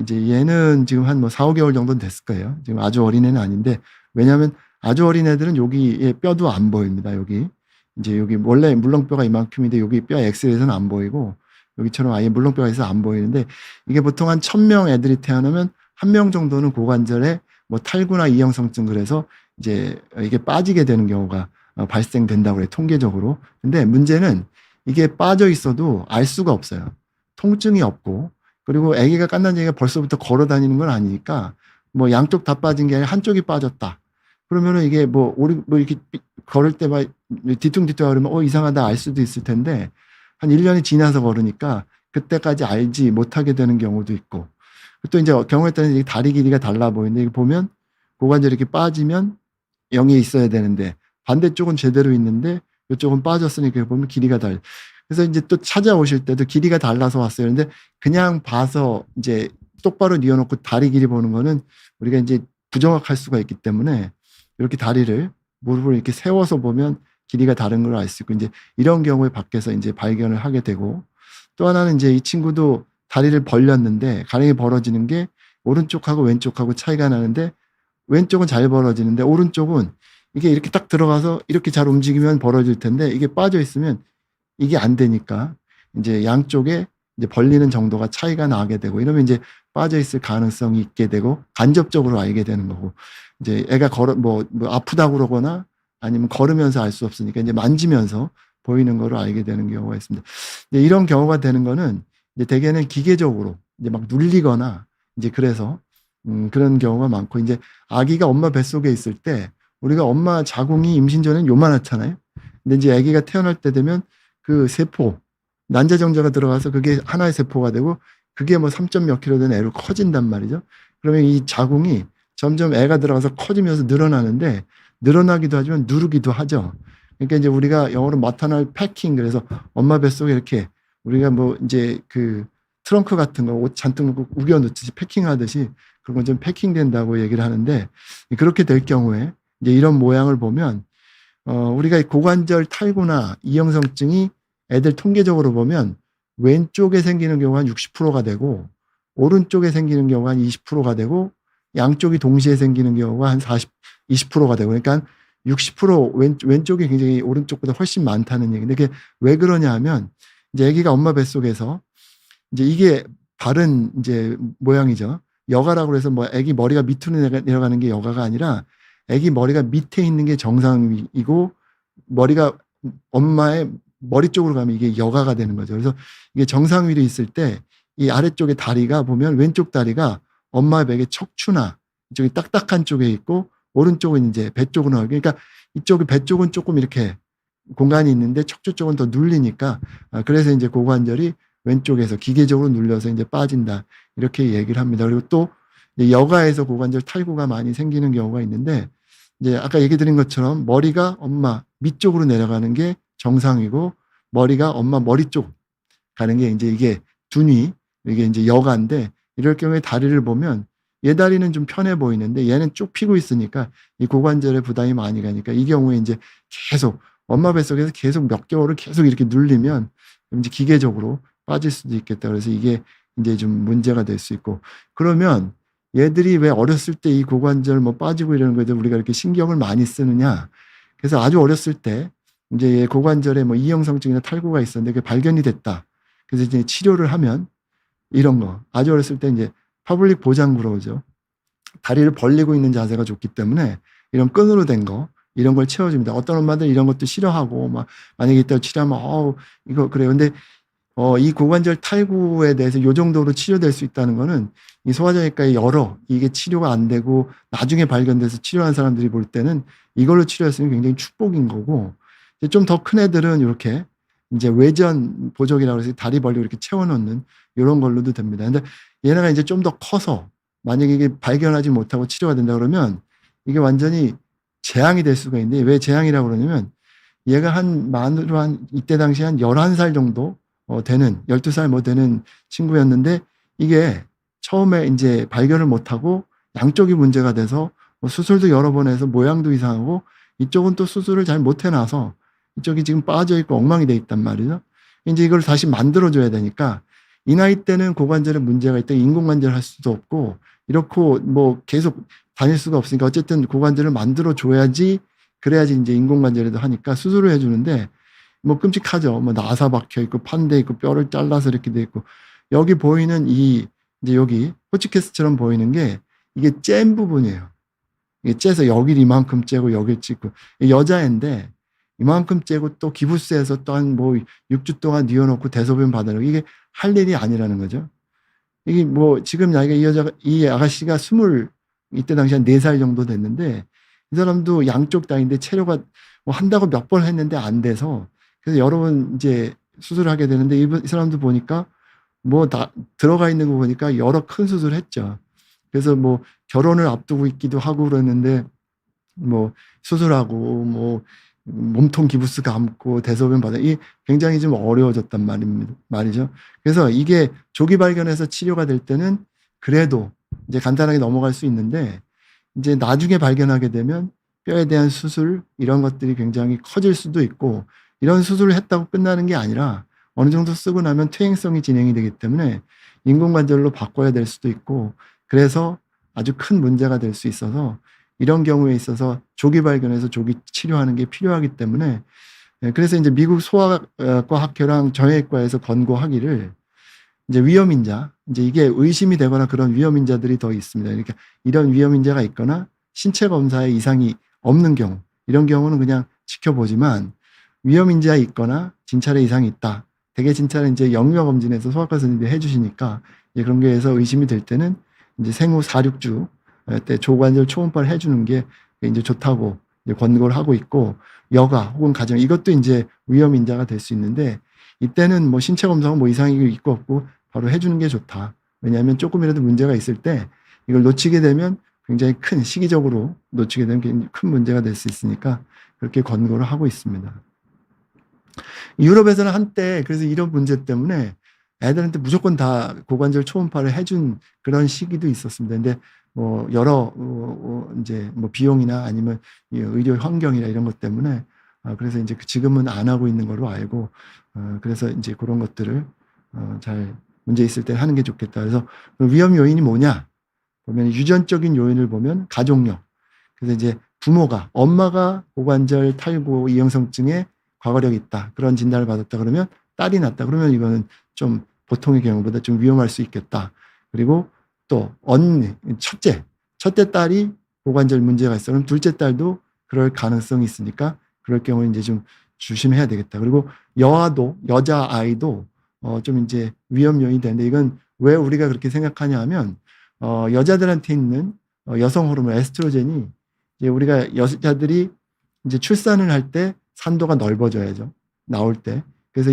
Speaker 1: 이제 얘는 지금 한 4, 5개월 정도는 됐을 거예요. 지금 아주 어린애는 아닌데, 왜냐하면 아주 어린애들은 여기에 뼈도 안 보입니다. 여기 이제 여기 원래 물렁뼈가 이만큼인데 여기 뼈 엑스레이에서는 안 보이고, 여기처럼 아예 물렁뼈가 있어서 안 보이는데, 이게 보통 한 1000명 애들이 태어나면 1명 정도는 고관절에 탈구나 이형성증 그래서 이제 이게 빠지게 되는 경우가 발생된다고 그래요, 통계적으로. 근데 문제는 이게 빠져 있어도 알 수가 없어요. 통증이 없고, 그리고 아기가 깐난쟁이가 벌써부터 걸어 다니는 건 아니니까 양쪽 다 빠진 게 아니라 한쪽이 빠졌다. 그러면은 이게 이렇게 걸을 때 막 뒤뚱뒤뚱 그러면 이상하다 알 수도 있을 텐데, 한 1년이 지나서 걸으니까 그때까지 알지 못하게 되는 경우도 있고, 또 이제 경우에 따라서 다리 길이가 달라 보이는데, 이거 보면 고관절이 이렇게 빠지면 0이 있어야 되는데 반대쪽은 제대로 있는데 이쪽은 빠졌으니까 보면 길이가 달라. 그래서 이제 또 찾아오실 때도 길이가 달라서 왔어요. 근데 그냥 봐서 이제 똑바로 뉘어놓고 다리 길이 보는 거는 우리가 이제 부정확할 수가 있기 때문에 이렇게 무릎을 이렇게 세워서 보면 길이가 다른 걸 알 수 있고, 이제 이런 경우에 밖에서 이제 발견을 하게 되고, 또 하나는 이제 이 친구도 다리를 벌렸는데 가랭이 벌어지는 게 오른쪽하고 왼쪽하고 차이가 나는데, 왼쪽은 잘 벌어지는데 오른쪽은 이게 이렇게 딱 들어가서 이렇게 잘 움직이면 벌어질 텐데, 이게 빠져 있으면 이게 안 되니까 이제 양쪽에 이제 벌리는 정도가 차이가 나게 되고, 이러면 이제 빠져 있을 가능성이 있게 되고 간접적으로 알게 되는 거고, 이제 애가 아프다고 그러거나 아니면 걸으면서 알 수 없으니까 이제 만지면서 보이는 거로 알게 되는 경우가 있습니다. 이런 경우가 되는 거는 이제 대개는 기계적으로 이제 막 눌리거나 이제 그래서 그런 경우가 많고, 이제 아기가 엄마 뱃속에 있을 때 우리가 엄마 자궁이 임신 전에는 요만하잖아요. 근데 이제 아기가 태어날 때 되면 그 세포, 난자정자가 들어가서 그게 하나의 세포가 되고, 그게 3점 몇 킬로 된 애로 커진단 말이죠. 그러면 이 자궁이 점점 애가 들어가서 커지면서 늘어나는데, 늘어나기도 하지만 누르기도 하죠. 그러니까 이제 우리가 영어로 마터널 패킹, 그래서 엄마 뱃속에 이렇게 우리가 이제 그 트렁크 같은 거 옷 잔뜩 넣고 우겨 넣듯이 패킹하듯이 그런 건 좀 패킹된다고 얘기를 하는데, 그렇게 될 경우에 이제 이런 모양을 보면 우리가 고관절 탈구나 이형성증이 애들 통계적으로 보면 왼쪽에 생기는 경우가 한 60%가 되고, 오른쪽에 생기는 경우가 한 20%가 되고, 양쪽이 동시에 생기는 경우가 한 20%가 되고, 그러니까 60% 왼쪽이 굉장히 오른쪽보다 훨씬 많다는 얘기인데, 그게 왜 그러냐 하면 이제 아기가 엄마 뱃속에서 이제 이게 바른 이제 모양이죠. 여가라고 해서 아기 머리가 밑으로 내려가는 게 여가가 아니라, 아기 머리가 밑에 있는 게 정상이고 머리가 엄마의 머리 쪽으로 가면 이게 여가가 되는 거죠. 그래서 이게 정상 위로 있을 때 이 아래쪽에 다리가 보면 왼쪽 다리가 엄마 배의 척추나 이쪽이 딱딱한 쪽에 있고, 오른쪽은 이제 배 쪽으로 나오고, 그러니까 이쪽이 배 쪽은 조금 이렇게 공간이 있는데 척추 쪽은 더 눌리니까, 그래서 이제 고관절이 왼쪽에서 기계적으로 눌려서 이제 빠진다, 이렇게 얘기를 합니다. 그리고 또 여가에서 고관절 탈구가 많이 생기는 경우가 있는데, 이제 아까 얘기 드린 것처럼 머리가 엄마 밑쪽으로 내려가는 게 정상이고, 머리가 엄마 머리 쪽 가는 게 이제 이게 둔위, 이게 이제 여가인데, 이럴 경우에 다리를 보면 얘 다리는 좀 편해 보이는데 얘는 쭉 피고 있으니까 이 고관절에 부담이 많이 가니까, 이 경우에 이제 계속 엄마 뱃속에서 계속 몇 개월을 계속 이렇게 눌리면 이제 기계적으로 빠질 수도 있겠다. 그래서 이게 이제 좀 문제가 될 수 있고, 그러면 얘들이 왜 어렸을 때 이 고관절 뭐 빠지고 이러는 거에 우리가 이렇게 신경을 많이 쓰느냐. 그래서 아주 어렸을 때 이제 고관절에 뭐 이형성증이나 탈구가 있었는데 그게 발견이 됐다. 그래서 이제 치료를 하면 이런 거 아주 어렸을 때 이제 파블릭 보장구로 오죠. 다리를 벌리고 있는 자세가 좋기 때문에 이런 끈으로 된 거 이런 걸 채워줍니다. 어떤 엄마들 이런 것도 싫어하고 막 만약에 이따 치료하면 이거 그래요. 근데 이 고관절 탈구에 대해서 이 정도로 치료될 수 있다는 거는 이 소아정형외과의 이게 치료가 안 되고 나중에 발견돼서 치료한 사람들이 볼 때는 이걸로 치료했으면 굉장히 축복인 거고, 좀 더 큰 애들은 이렇게 이제 외전 보정이라고 해서 다리 벌리고 이렇게 채워놓는 이런 걸로도 됩니다. 근데 얘네가 이제 좀 더 커서 만약에 이게 발견하지 못하고 치료가 된다 그러면 이게 완전히 재앙이 될 수가 있는데, 왜 재앙이라고 그러냐면 얘가 만으로 이때 당시 한 11살 정도 되는 12살 뭐 되는 친구였는데, 이게 처음에 이제 발견을 못하고 양쪽이 문제가 돼서 수술도 여러 번 해서 모양도 이상하고 이쪽은 또 수술을 잘 못 해놔서 이쪽이 지금 빠져 있고 엉망이 돼 있단 말이죠. 이제 이걸 다시 만들어줘야 되니까 이 나이 때는 고관절에 문제가 있다 인공관절 할 수도 없고 이렇고 뭐 계속 다닐 수가 없으니까 어쨌든 고관절을 만들어줘야지, 그래야지 이제 인공관절에도 하니까 수술을 해주는데 뭐 끔찍하죠. 뭐 나사 박혀 있고 판돼 있고 뼈를 잘라서 이렇게 돼 있고, 여기 보이는 이제 여기 호치키스처럼 보이는 게 이게 잼 부분이에요. 이게 째서 여길 이만큼 째고 여길 찢고, 여자애인데 이만큼 째고 또 기부스에서 또 한 뭐 6주 동안 뉘어놓고 대소변 받으라고, 이게 할 일이 아니라는 거죠. 이게 뭐 지금 나이가 이 아가씨가 이때 당시 한 4살 정도 됐는데 이 사람도 양쪽 다리인데 체료가 뭐 한다고 몇 번 했는데 안 돼서 그래서 여러 번 이제 수술을 하게 되는데 이 사람도 보니까 뭐 다 들어가 있는 거 보니까 여러 큰 수술을 했죠. 그래서 뭐 결혼을 앞두고 있기도 하고 그러는데 뭐 수술하고 뭐 몸통 기부스 감고 대소변 받아, 이 굉장히 좀 어려워졌단 말이죠. 그래서 이게 조기 발견해서 치료가 될 때는 그래도 이제 간단하게 넘어갈 수 있는데, 이제 나중에 발견하게 되면 뼈에 대한 수술 이런 것들이 굉장히 커질 수도 있고, 이런 수술을 했다고 끝나는 게 아니라 어느 정도 쓰고 나면 퇴행성이 진행이 되기 때문에 인공관절로 바꿔야 될 수도 있고, 그래서 아주 큰 문제가 될 수 있어서 이런 경우에 있어서 조기 발견해서 조기 치료하는 게 필요하기 때문에, 그래서 이제 미국 소아과 학회랑 정형외과에서 권고하기를 이제 위험인자, 이제 이게 의심이 되거나 그런 위험인자들이 더 있습니다. 그러니까 이런 위험인자가 있거나 신체 검사에 이상이 없는 경우, 이런 경우는 그냥 지켜보지만 위험인자가 있거나 진찰에 이상이 있다. 대개 진찰은 이제 영유아 검진에서 소아과 선생님들이 해주시니까 이제 그런 게에서 의심이 될 때는 이제 생후 4, 6주 때 조관절 초음파를 해주는 게 이제 좋다고 이제 권고를 하고 있고, 여가 혹은 가정 이것도 이제 위험인자가 될 수 있는데 이때는 뭐 신체 검사가 뭐 이상이 있고 없고 바로 해주는 게 좋다. 왜냐하면 조금이라도 문제가 있을 때 이걸 놓치게 되면 굉장히 큰, 시기적으로 놓치게 되면 굉장히 큰 문제가 될 수 있으니까 그렇게 권고를 하고 있습니다. 유럽에서는 한때 그래서 이런 문제 때문에 애들한테 무조건 다 고관절 초음파를 해준 그런 시기도 있었습니다. 근데 뭐 여러 이제 뭐 비용이나 아니면 의료 환경이나 이런 것 때문에 그래서 이제 지금은 안 하고 있는 걸로 알고, 그래서 이제 그런 것들을 잘 문제 있을 때 하는 게 좋겠다. 그래서 위험 요인이 뭐냐 보면 유전적인 요인을 보면 가족력. 그래서 이제 부모가 엄마가 고관절 탈구 이형성증에 과거력이 있다, 그런 진단을 받았다 그러면 딸이 낳았다 그러면 이거는 좀 보통의 경우보다 좀 위험할 수 있겠다. 그리고 또 언니, 첫째 딸이 고관절 문제가 있어 그럼 둘째 딸도 그럴 가능성이 있으니까 그럴 경우에 이제 좀 조심해야 되겠다. 그리고 여자아이도 좀 이제 위험 요인이 되는데, 이건 왜 우리가 그렇게 생각하냐 하면 여자들한테 있는 여성 호르몬 에스트로겐이 이제 우리가 여자들이 이제 출산을 할 때 산도가 넓어져야죠. 나올 때. 그래서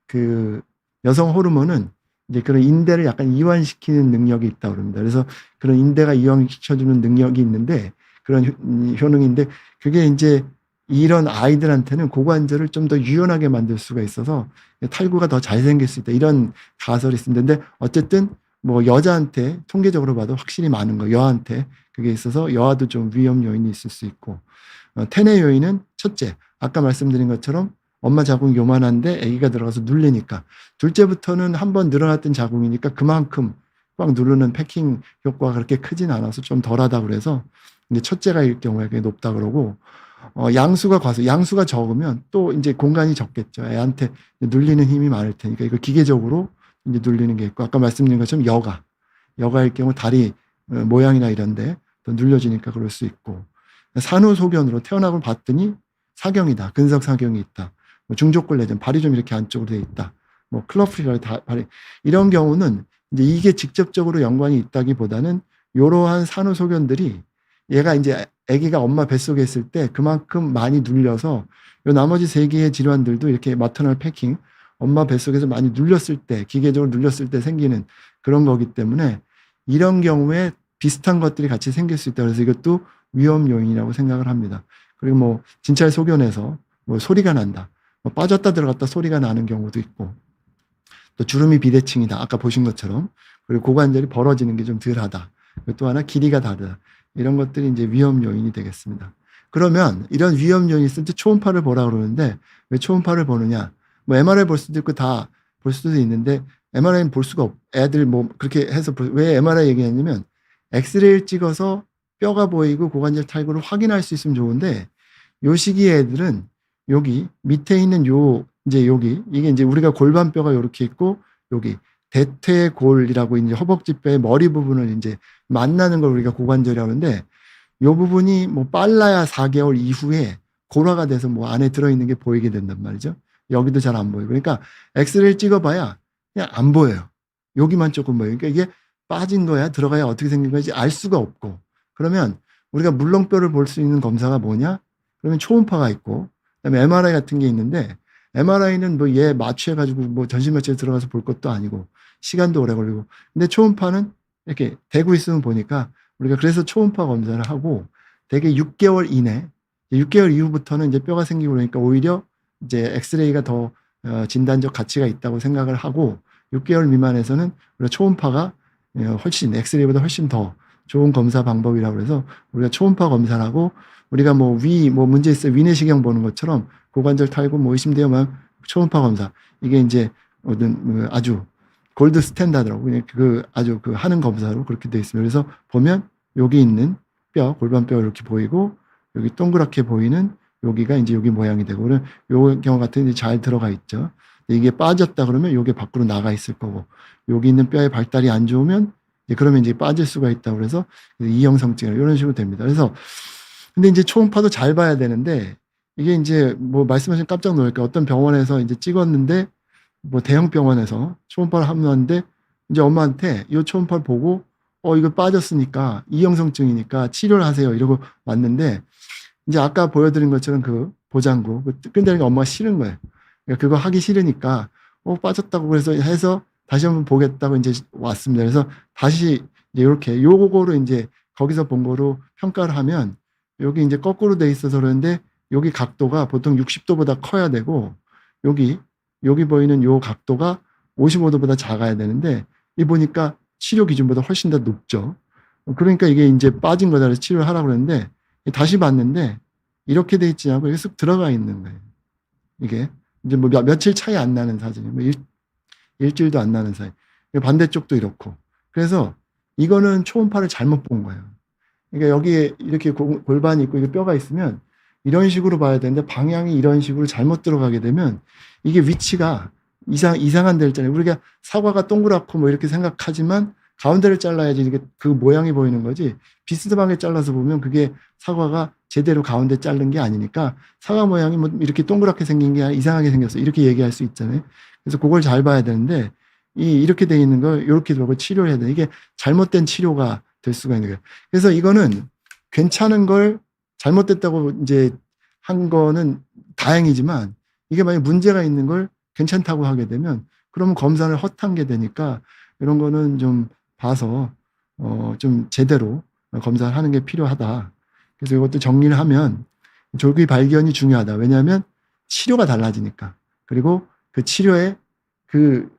Speaker 1: 그 여성 호르몬은 이제 그런 인대를 약간 이완시키는 능력이 있다고 그럽니다. 그래서 그런 인대가 이완시켜주는 능력이 있는데 그런 효능인데, 그게 이제 이런 아이들한테는 고관절을 좀 더 유연하게 만들 수가 있어서 탈구가 더 잘 생길 수 있다, 이런 가설이 있습니다. 근데 어쨌든 뭐 여자한테 통계적으로 봐도 확실히 많은 거, 여한테 그게 있어서 여아도 좀 위험 요인이 있을 수 있고, 태내 요인은 첫째, 아까 말씀드린 것처럼 엄마 자궁이 요만한데 아기가 들어가서 눌리니까 둘째부터는 한번 늘어났던 자궁이니까 그만큼 꽉 누르는 패킹 효과가 그렇게 크진 않아서 좀 덜하다 그래서 이제 첫째가일 경우에 그게 높다 그러고 양수가 적으면 또 이제 공간이 적겠죠. 애한테 눌리는 힘이 많을 테니까 이거 기계적으로 이제 눌리는 게 있고 아까 말씀드린 것처럼 여가일 경우 다리 모양이나 이런데 또 눌려지니까 그럴 수 있고 산후소견으로 태어나고 봤더니 사경이다. 근석사경이 있다. 뭐 중족골 내전, 발이 좀 이렇게 안쪽으로 돼 있다. 뭐 클러프리라 발이 이런 경우는 이제 이게 직접적으로 연관이 있다기보다는 이러한 산후소견들이 얘가 이제 아기가 엄마 뱃속에 있을 때 그만큼 많이 눌려서 요 나머지 세 개의 질환들도 이렇게 마터널 패킹 엄마 뱃속에서 많이 눌렸을 때 기계적으로 눌렸을 때 생기는 그런 거기 때문에 이런 경우에 비슷한 것들이 같이 생길 수 있다. 그래서 이것도 위험 요인이라고 생각을 합니다. 그리고 뭐 진찰 소견에서 뭐 소리가 난다. 뭐 빠졌다 들어갔다 소리가 나는 경우도 있고 또 주름이 비대칭이다. 아까 보신 것처럼. 그리고 고관절이 벌어지는 게 좀 덜하다. 그리고 또 하나 길이가 다르다. 이런 것들이 이제 위험 요인이 되겠습니다. 그러면 이런 위험 요인이 있을 때 초음파를 보라 그러는데 왜 초음파를 보느냐? 뭐 MRI 볼 수도 있고 다 볼 수도 있는데 MRI는 볼 수가 애들 뭐 그렇게 해서 왜 MRI 얘기했냐면 엑스레이를 찍어서 뼈가 보이고 고관절 탈구를 확인할 수 있으면 좋은데 요 시기에 애들은 여기 밑에 있는 이제 이게 이제 우리가 골반뼈가 이렇게 있고 여기 대퇴골이라고 이제 허벅지뼈의 머리 부분을 이제 만나는 걸 우리가 고관절이라고 하는데 요 부분이 뭐 빨라야 4개월 이후에 골화가 돼서 뭐 안에 들어있는 게 보이게 된단 말이죠. 여기도 잘 안 보여요. 그러니까 엑스레이를 찍어봐야 그냥 안 보여요. 여기만 조금 보여요. 그러니까 이게 빠진 거야 들어가야 어떻게 생긴 건지 알 수가 없고 그러면 우리가 물렁뼈를 볼 수 있는 검사가 뭐냐? 그러면 초음파가 있고 그다음에 MRI 같은 게 있는데 MRI는 뭐 얘 마취해가지고 뭐 전신마취에 들어가서 볼 것도 아니고 시간도 오래 걸리고 근데 초음파는 이렇게 대고 있으면 보니까 우리가 그래서 초음파 검사를 하고 대개 6개월 이내 6개월 이후부터는 이제 뼈가 생기고 그러니까 오히려 이제 엑스레이가 더 진단적 가치가 있다고 생각을 하고 6개월 미만에서는 우리가 초음파가 훨씬 엑스레이보다 훨씬 더 좋은 검사 방법이라고 해서 우리가 초음파 검사를 하고 우리가 뭐 문제 있어요. 위내시경 보는 것처럼 고관절 탈구 뭐 의심되면 초음파 검사. 이게 이제 아주 골드 스탠다드라고 그냥 아주 하는 검사로 그렇게 돼 있습니다. 그래서 보면 여기 있는 뼈, 골반뼈 이렇게 보이고 여기 동그랗게 보이는 여기가 이제 여기 모양이 되고 요 경우 같은 이제 잘 들어가 있죠. 이게 빠졌다 그러면 이게 밖으로 나가 있을 거고 여기 있는 뼈의 발달이 안 좋으면 그러면 이제 빠질 수가 있다고 그래서 이형성증 이런 식으로 됩니다. 그래서 근데 이제 초음파도 잘 봐야 되는데 이게 이제 뭐 말씀하신 깜짝 놀랄까 어떤 병원에서 이제 찍었는데 뭐 대형 병원에서 초음파를 하는데 이제 엄마한테 이 초음파를 보고 이거 빠졌으니까 이형성증이니까 치료를 하세요 이러고 왔는데 이제 아까 보여드린 것처럼 그 보장구 끈다니까 엄마가 싫은 거예요. 그러니까 그거 하기 싫으니까 빠졌다고 그래서 해서 다시 한번 보겠다고 이제 왔습니다. 그래서 다시 이제 이렇게 요거로 이제 거기서 본 거로 평가를 하면 여기 이제 거꾸로 돼 있어서 그러는데 여기 각도가 보통 60도보다 커야 되고 여기 보이는 요 각도가 55도보다 작아야 되는데 이 보니까 치료 기준보다 훨씬 더 높죠. 그러니까 이게 이제 빠진 거다 그래서 치료를 하라고 그랬는데 다시 봤는데 이렇게 돼 있지 않고 여기 쑥 들어가 있는 거예요. 이게 이제 뭐 며칠 차이 안 나는 사진이 뭐 일주일도 안 나는 사이. 반대쪽도 이렇고. 그래서 이거는 초음파를 잘못 본 거예요. 그러니까 여기에 이렇게 골반이 있고 이게 뼈가 있으면 이런 식으로 봐야 되는데 방향이 이런 식으로 잘못 들어가게 되면 이게 위치가 이상한 데를 잘라요. 우리가 사과가 동그랗고 뭐 이렇게 생각하지만 가운데를 잘라야지 이게 그 모양이 보이는 거지 비스듬하게 잘라서 보면 그게 사과가 제대로 가운데 자른 게 아니니까 사과 모양이 뭐 이렇게 동그랗게 생긴 게 아니라 이상하게 생겼어. 이렇게 얘기할 수 있잖아요. 그래서 그걸 잘 봐야 되는데 이렇게 돼 있는 걸 이렇게 보고 치료를 해야 돼. 이게 잘못된 치료가 될 수가 있는 거예요. 그래서 이거는 괜찮은 걸 잘못됐다고 이제 한 거는 다행이지만 이게 만약 문제가 있는 걸 괜찮다고 하게 되면 그러면 검사를 헛한 게 되니까 이런 거는 좀 봐서 좀 제대로 검사를 하는 게 필요하다. 그래서 이것도 정리를 하면 조기 발견이 중요하다. 왜냐하면 치료가 달라지니까. 그리고 그 치료의 그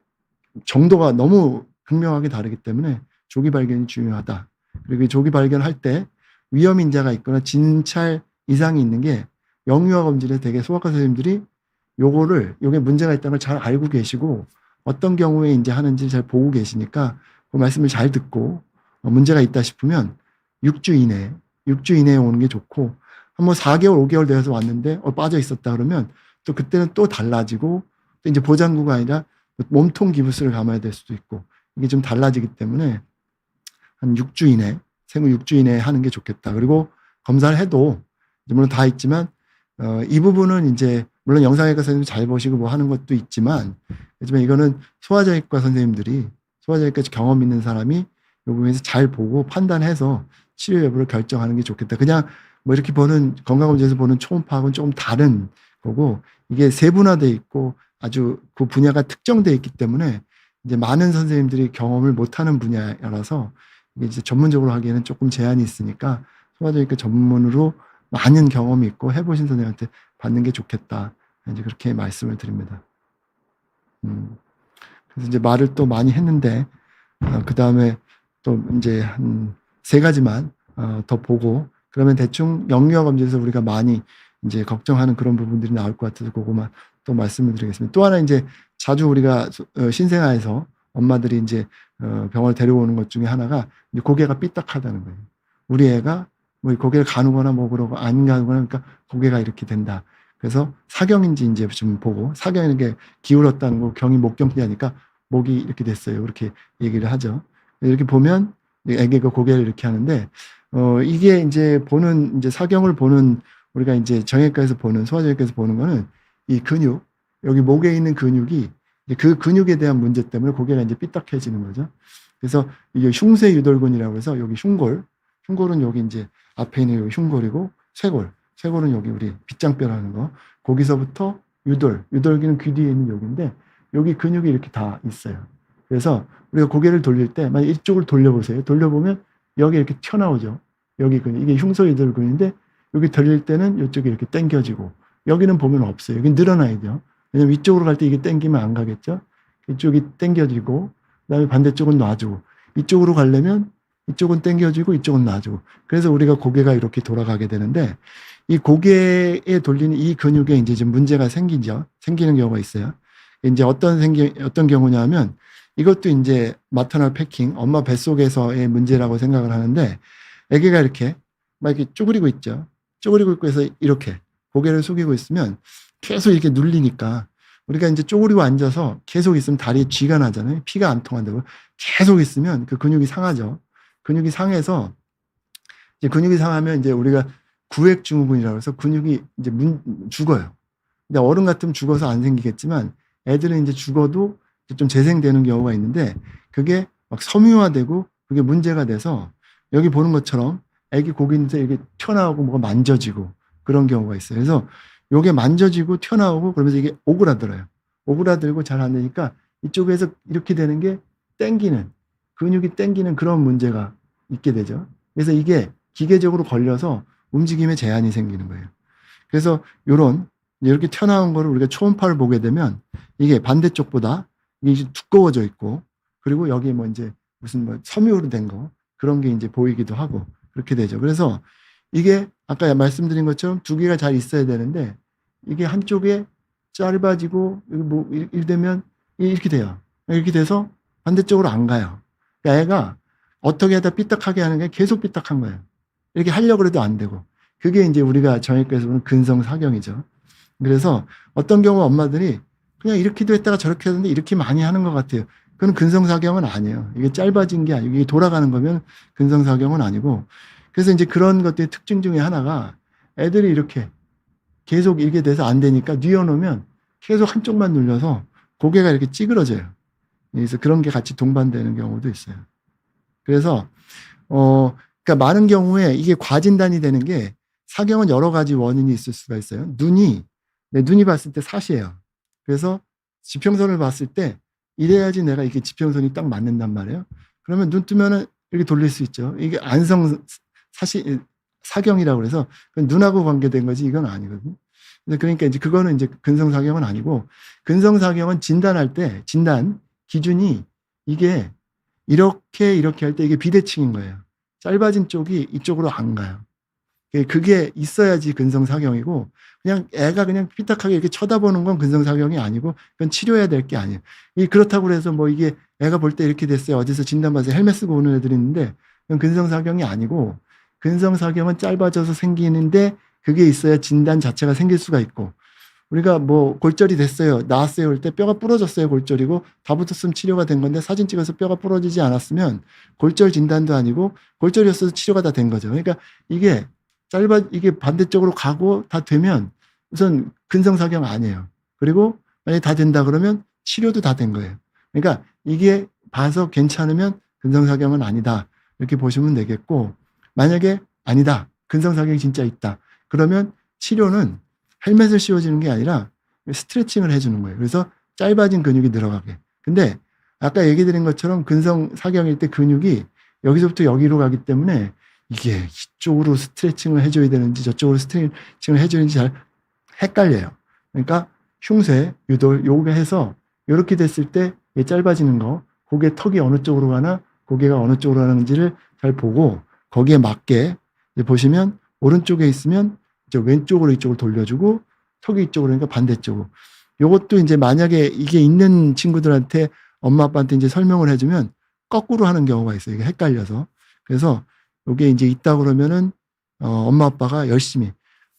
Speaker 1: 정도가 너무 극명하게 다르기 때문에 조기 발견이 중요하다. 그리고 조기 발견할 때 위험 인자가 있거나 진찰 이상이 있는 게 영유아 검진에 되게 소아과 선생님들이 요게 문제가 있다는 걸 잘 알고 계시고 어떤 경우에 이제 하는지 잘 보고 계시니까 그 말씀을 잘 듣고 문제가 있다 싶으면 6주 이내에 오는 게 좋고 한 번 4개월, 5개월 되어서 왔는데 빠져 있었다 그러면 또 그때는 또 달라지고 또 이제 보장구가 아니라 몸통 기부스를 감아야 될 수도 있고 이게 좀 달라지기 때문에 한 6주 이내, 생후 6주 이내에 하는 게 좋겠다. 그리고 검사를 해도 물론 다 있지만 이 부분은 이제 물론 영상외과 선생님이 잘 보시고 뭐 하는 것도 있지만 하지만 이거는 소아정형외과 선생님들이 소아정형외과 경험 있는 사람이 이 부분에서 잘 보고 판단해서 치료 여부를 결정하는 게 좋겠다. 그냥 뭐 이렇게 보는 건강검진에서 보는 초음파하고는 조금 다른 거고 이게 세분화돼 있고 아주 그 분야가 특정돼 있기 때문에 이제 많은 선생님들이 경험을 못하는 분야라서 이게 이제 전문적으로 하기에는 조금 제한이 있으니까 소아정형외과 전문으로 많은 경험이 있고 해보신 선생님한테 받는 게 좋겠다. 이제 그렇게 말씀을 드립니다. 그래서 이제 말을 또 많이 했는데 그 다음에 또 이제 한 3가지만 더 보고 그러면 대충 영유아 검진에서 우리가 많이 이제 걱정하는 그런 부분들이 나올 것 같아서 그거만 또 말씀을 드리겠습니다. 또 하나 이제 자주 우리가 신생아에서 엄마들이 이제 병원을 데려오는 것 중에 하나가 이제 고개가 삐딱하다는 거예요. 우리 애가 뭐 고개를 가누거나 뭐 그러고 안 가누거나 그러니까 고개가 이렇게 된다. 그래서 사경인지 이제 좀 보고 사경이 게 기울었다는 거 경이 목경기하니까 목이 이렇게 됐어요. 그렇게 얘기를 하죠. 이렇게 보면 애기가 고개를 이렇게 하는데 이게 이제 보는 이제 사경을 보는 우리가 이제 정형외과에서 보는 소아정형외과에서 보는 거는 이 근육 여기 목에 있는 근육이 그 근육에 대한 문제 때문에 고개가 이제 삐딱해지는 거죠. 그래서 이게 흉쇄유돌근이라고 해서 여기 흉골은 여기 이제 앞에 있는 여기 흉골이고 쇄골은 여기 우리 빗장뼈라는 거 거기서부터 유돌기는 귀 뒤에 있는 여기인데 여기 근육이 이렇게 다 있어요. 그래서 우리가 고개를 돌릴 때 만약 이쪽을 돌려보세요. 돌려보면 여기 이렇게 튀어나오죠. 여기 근육 이게 흉쇄유돌근인데 여기 돌릴 때는 이쪽이 이렇게 당겨지고 여기는 보면 없어요. 여기 늘어나야죠. 왜냐면 위쪽으로 갈 때 이게 당기면 안 가겠죠. 이쪽이 당겨지고 그다음에 반대쪽은 놔주고 이쪽으로 가려면 이쪽은 당겨지고 이쪽은 놔주고 그래서 우리가 고개가 이렇게 돌아가게 되는데 이 고개에 돌리는 이 근육에 이제 좀 문제가 생기는 경우가 있어요. 이제 어떤 경우냐면 이것도 이제 마터널 패킹 엄마 뱃속에서의 문제라고 생각을 하는데 아기가 이렇게 막 이렇게 쭈그리고 있죠. 쭈그리고 있고 해서 이렇게 고개를 숙이고 있으면 계속 이렇게 눌리니까 우리가 이제 쪼그리고 앉아서 계속 있으면 다리에 쥐가 나잖아요. 피가 안 통한다고. 계속 있으면 그 근육이 상하죠. 근육이 상해서 이제 근육이 상하면 이제 우리가 구획증후군이라고 해서 근육이 이제 죽어요. 근데 어른 같으면 죽어서 안 생기겠지만 애들은 이제 죽어도 좀 재생되는 경우가 있는데 그게 막 섬유화되고 그게 문제가 돼서 여기 보는 것처럼 애기 고기인데 이게 튀어나오고 뭐가 만져지고 그런 경우가 있어요. 그래서 요게 만져지고 튀어나오고 그러면서 이게 오그라들어요. 오그라들고 잘 안 되니까 이쪽에서 이렇게 되는 게 근육이 땡기는 그런 문제가 있게 되죠. 그래서 이게 기계적으로 걸려서 움직임에 제한이 생기는 거예요. 그래서 이렇게 튀어나온 거를 우리가 초음파를 보게 되면 이게 반대쪽보다 이게 두꺼워져 있고 그리고 여기에 뭐 이제 무슨 뭐 섬유로 된 거 그런 게 이제 보이기도 하고 그렇게 되죠. 그래서 이게 아까 말씀드린 것처럼 두 개가 잘 있어야 되는데 이게 한쪽에 짧아지고 뭐 이러면 이렇게 돼요. 이렇게 돼서 반대쪽으로 안 가요. 그러니까 애가 어떻게 하다 삐딱하게 하는 게 계속 삐딱한 거예요. 이렇게 하려고 해도 안 되고. 그게 이제 우리가 정형외과에서 보는 근성사경이죠. 그래서 어떤 경우 엄마들이 그냥 이렇게도 했다가 저렇게 하는데 이렇게 많이 하는 것 같아요. 그건 근성사경은 아니에요. 이게 짧아진 게 아니고 이게 돌아가는 거면 근성사경은 아니고. 그래서 이제 그런 것들의 특징 중에 하나가 애들이 이렇게 계속 이렇게 돼서 안 되니까 뉘어놓으면 계속 한쪽만 눌려서 고개가 이렇게 찌그러져요. 그래서 그런 게 같이 동반되는 경우도 있어요. 그래서 그러니까 많은 경우에 이게 과진단이 되는 게 사경은 여러 가지 원인이 있을 수가 있어요. 눈이 봤을 때 사시예요. 그래서 지평선을 봤을 때 이래야지 내가 이게 지평선이 딱 맞는단 말이에요. 그러면 눈 뜨면은 이렇게 돌릴 수 있죠. 이게 사경이라고 그래서 눈하고 관계된 거지 이건 아니거든요. 그러니까 이제 그거는 이제 근성사경은 아니고 근성사경은 진단 기준이 이게 이렇게 할 때 이게 비대칭인 거예요. 짧아진 쪽이 이쪽으로 안 가요. 그게 있어야지 근성사경이고, 그냥 애가 그냥 삐딱하게 이렇게 쳐다보는 건 근성사경이 아니고, 그건 치료해야 될 게 아니에요. 그렇다고 해서 뭐 이게 애가 볼 때 이렇게 됐어요. 어디서 진단받아서 헬멧 쓰고 오는 애들이 있는데, 그건 근성사경이 아니고, 근성사경은 짧아져서 생기는데, 그게 있어야 진단 자체가 생길 수가 있고, 우리가 뭐 골절이 됐어요. 나았어요. 할 때 뼈가 부러졌어요. 골절이고 다 붙었으면 치료가 된 건데 사진 찍어서 뼈가 부러지지 않았으면 골절 진단도 아니고 골절이었어도 치료가 다 된 거죠. 그러니까 이게 이게 반대쪽으로 가고 다 되면 우선 근성사경 아니에요. 그리고 만약에 다 된다 그러면 치료도 다 된 거예요. 그러니까 이게 봐서 괜찮으면 근성사경은 아니다. 이렇게 보시면 되겠고, 만약에 아니다. 근성사경이 진짜 있다. 그러면 치료는 헬멧을 씌워주는 게 아니라 스트레칭을 해주는 거예요. 그래서 짧아진 근육이 늘어가게. 근데 아까 얘기 드린 것처럼 근성사경일 때 근육이 여기서부터 여기로 가기 때문에 이게 이쪽으로 스트레칭을 해줘야 되는지 저쪽으로 스트레칭을 해주는지 잘 헷갈려요. 그러니까 흉쇄, 유돌, 요거 해서 이렇게 됐을 때 짧아지는 거, 고개 턱이 어느 쪽으로 가나 고개가 어느 쪽으로 가는지를 잘 보고 거기에 맞게 보시면 오른쪽에 있으면 왼쪽으로 이쪽을 돌려주고 턱이 이쪽으로 그러니까 반대쪽으로. 요것도 이제 만약에 이게 있는 친구들한테 엄마 아빠한테 이제 설명을 해주면 거꾸로 하는 경우가 있어요. 이게 헷갈려서. 그래서 요게 이제 있다 그러면은 엄마 아빠가 열심히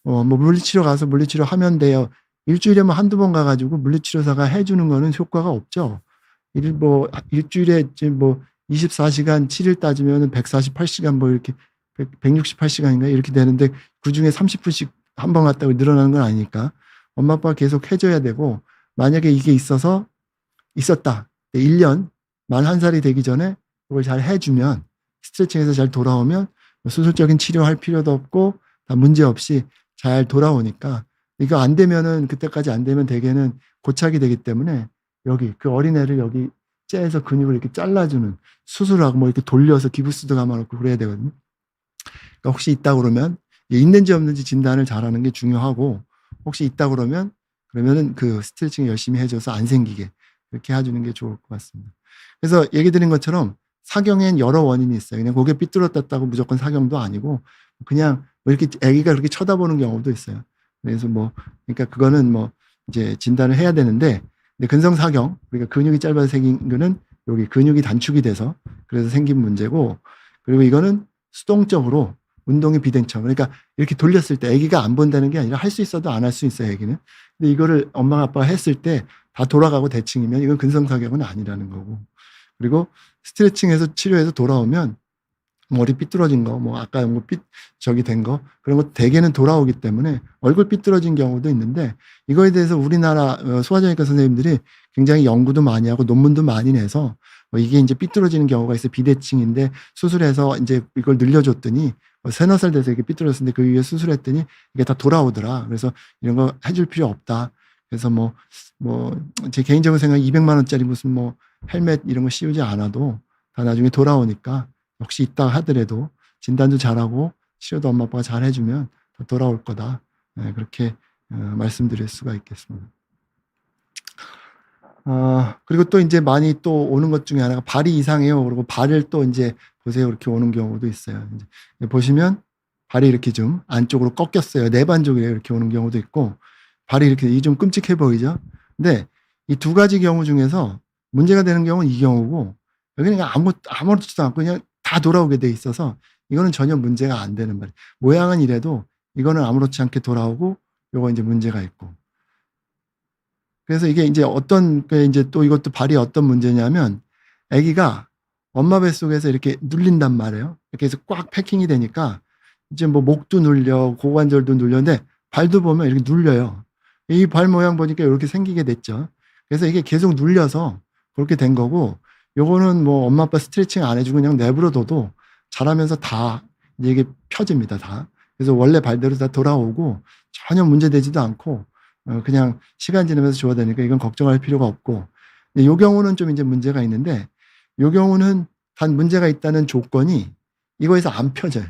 Speaker 1: 뭐 물리치료 가서 물리치료 하면 돼요. 일주일에 뭐 한두 번 가가지고 물리치료사가 해주는 거는 효과가 없죠. 일주일에 뭐 24시간 7일 따지면은 148시간 뭐 이렇게 168시간인가 이렇게 되는데 그 중에 30분씩 한 번 갔다고 늘어나는 건 아니니까 엄마 아빠가 계속 해줘야 되고, 만약에 이게 있었다. 1년, 만 1살이 되기 전에 그걸 잘 해주면 스트레칭해서 잘 돌아오면 수술적인 치료할 필요도 없고 다 문제 없이 잘 돌아오니까, 이거 안 되면은 그때까지 안 되면 대개는 고착이 되기 때문에 여기 그 어린애를 여기 째서 근육을 이렇게 잘라주는 수술하고 뭐 이렇게 돌려서 기부스도 감아놓고 그래야 되거든요. 그러니까 혹시 있다 그러면 있는지 없는지 진단을 잘하는 게 중요하고, 혹시 있다 그러면은 그 스트레칭 열심히 해줘서 안 생기게 그렇게 해주는 게 좋을 것 같습니다. 그래서 얘기 드린 것처럼 사경엔 여러 원인이 있어요. 그냥 고개 삐뚤어졌다고 무조건 사경도 아니고 그냥 뭐 이렇게 아기가 그렇게 쳐다보는 경우도 있어요. 그래서 그러니까 그거는 이제 진단을 해야 되는데, 근데 근성사경, 그러니까 근육이 짧아서 생긴 거는 여기 근육이 단축이 돼서 그래서 생긴 문제고, 그리고 이거는 수동적으로 운동의 비대칭. 그러니까 이렇게 돌렸을 때 아기가 안 본다는 게 아니라 할 수 있어도 안 할 수 있어요, 아기는. 근데 이거를 엄마가 아빠가 했을 때 다 돌아가고 대칭이면 이건 근성사경은 아니라는 거고. 그리고 스트레칭해서 치료해서 돌아오면 머리 삐뚤어진 거, 아까 저기 된 거, 그런 거 대개는 돌아오기 때문에 얼굴 삐뚤어진 경우도 있는데, 이거에 대해서 우리나라 소아정외과 선생님들이 굉장히 연구도 많이 하고 논문도 많이 내서 이게 이제 삐뚤어지는 경우가 있어요. 비대칭인데 수술해서 이제 이걸 늘려줬더니 서너 살 돼서 이게 삐뚤어졌는데 그 위에 수술했더니 이게 다 돌아오더라. 그래서 이런 거 해줄 필요 없다. 그래서 제 개인적으로 생각 200만 원짜리 무슨 헬멧 이런 거 씌우지 않아도 다 나중에 돌아오니까, 혹시 있다 하더라도 진단도 잘하고 치료도 엄마 아빠가 잘 해주면 다 돌아올 거다. 그렇게 말씀드릴 수가 있겠습니다. 그리고 또 이제 많이 또 오는 것 중에 하나가 발이 이상해요. 그리고 발을 또 이제 보세요. 이렇게 오는 경우도 있어요. 이제 보시면 발이 이렇게 좀 안쪽으로 꺾였어요. 내반쪽이에요. 이렇게 오는 경우도 있고, 발이 이렇게 좀 끔찍해 보이죠. 근데 이 두 가지 경우 중에서 문제가 되는 경우는 이 경우고, 여기는 그냥 아무렇지도 않고 그냥 다 돌아오게 돼 있어서 이거는 전혀 문제가 안 되는 말이에요. 모양은 이래도 이거는 아무렇지 않게 돌아오고, 요거 이제 문제가 있고. 그래서 이게 이제 이제 또 이것도 발이 어떤 문제냐면, 아기가 엄마 뱃속에서 이렇게 눌린단 말이에요. 이렇게 해서 꽉 패킹이 되니까 이제 목도 눌려, 고관절도 눌렸는데 발도 보면 이렇게 눌려요. 이 발 모양 보니까 이렇게 생기게 됐죠. 그래서 이게 계속 눌려서 그렇게 된 거고, 요거는 엄마 아빠 스트레칭 안 해주고 그냥 내버려둬도 자라면서 다 이제 이게 펴집니다, 다. 그래서 원래 발대로 다 돌아오고 전혀 문제되지도 않고 그냥 시간 지나면서 좋아되니까 이건 걱정할 필요가 없고, 요 경우는 좀 이제 문제가 있는데, 요 경우는 단 문제가 있다는 조건이 이거에서 안 펴져요.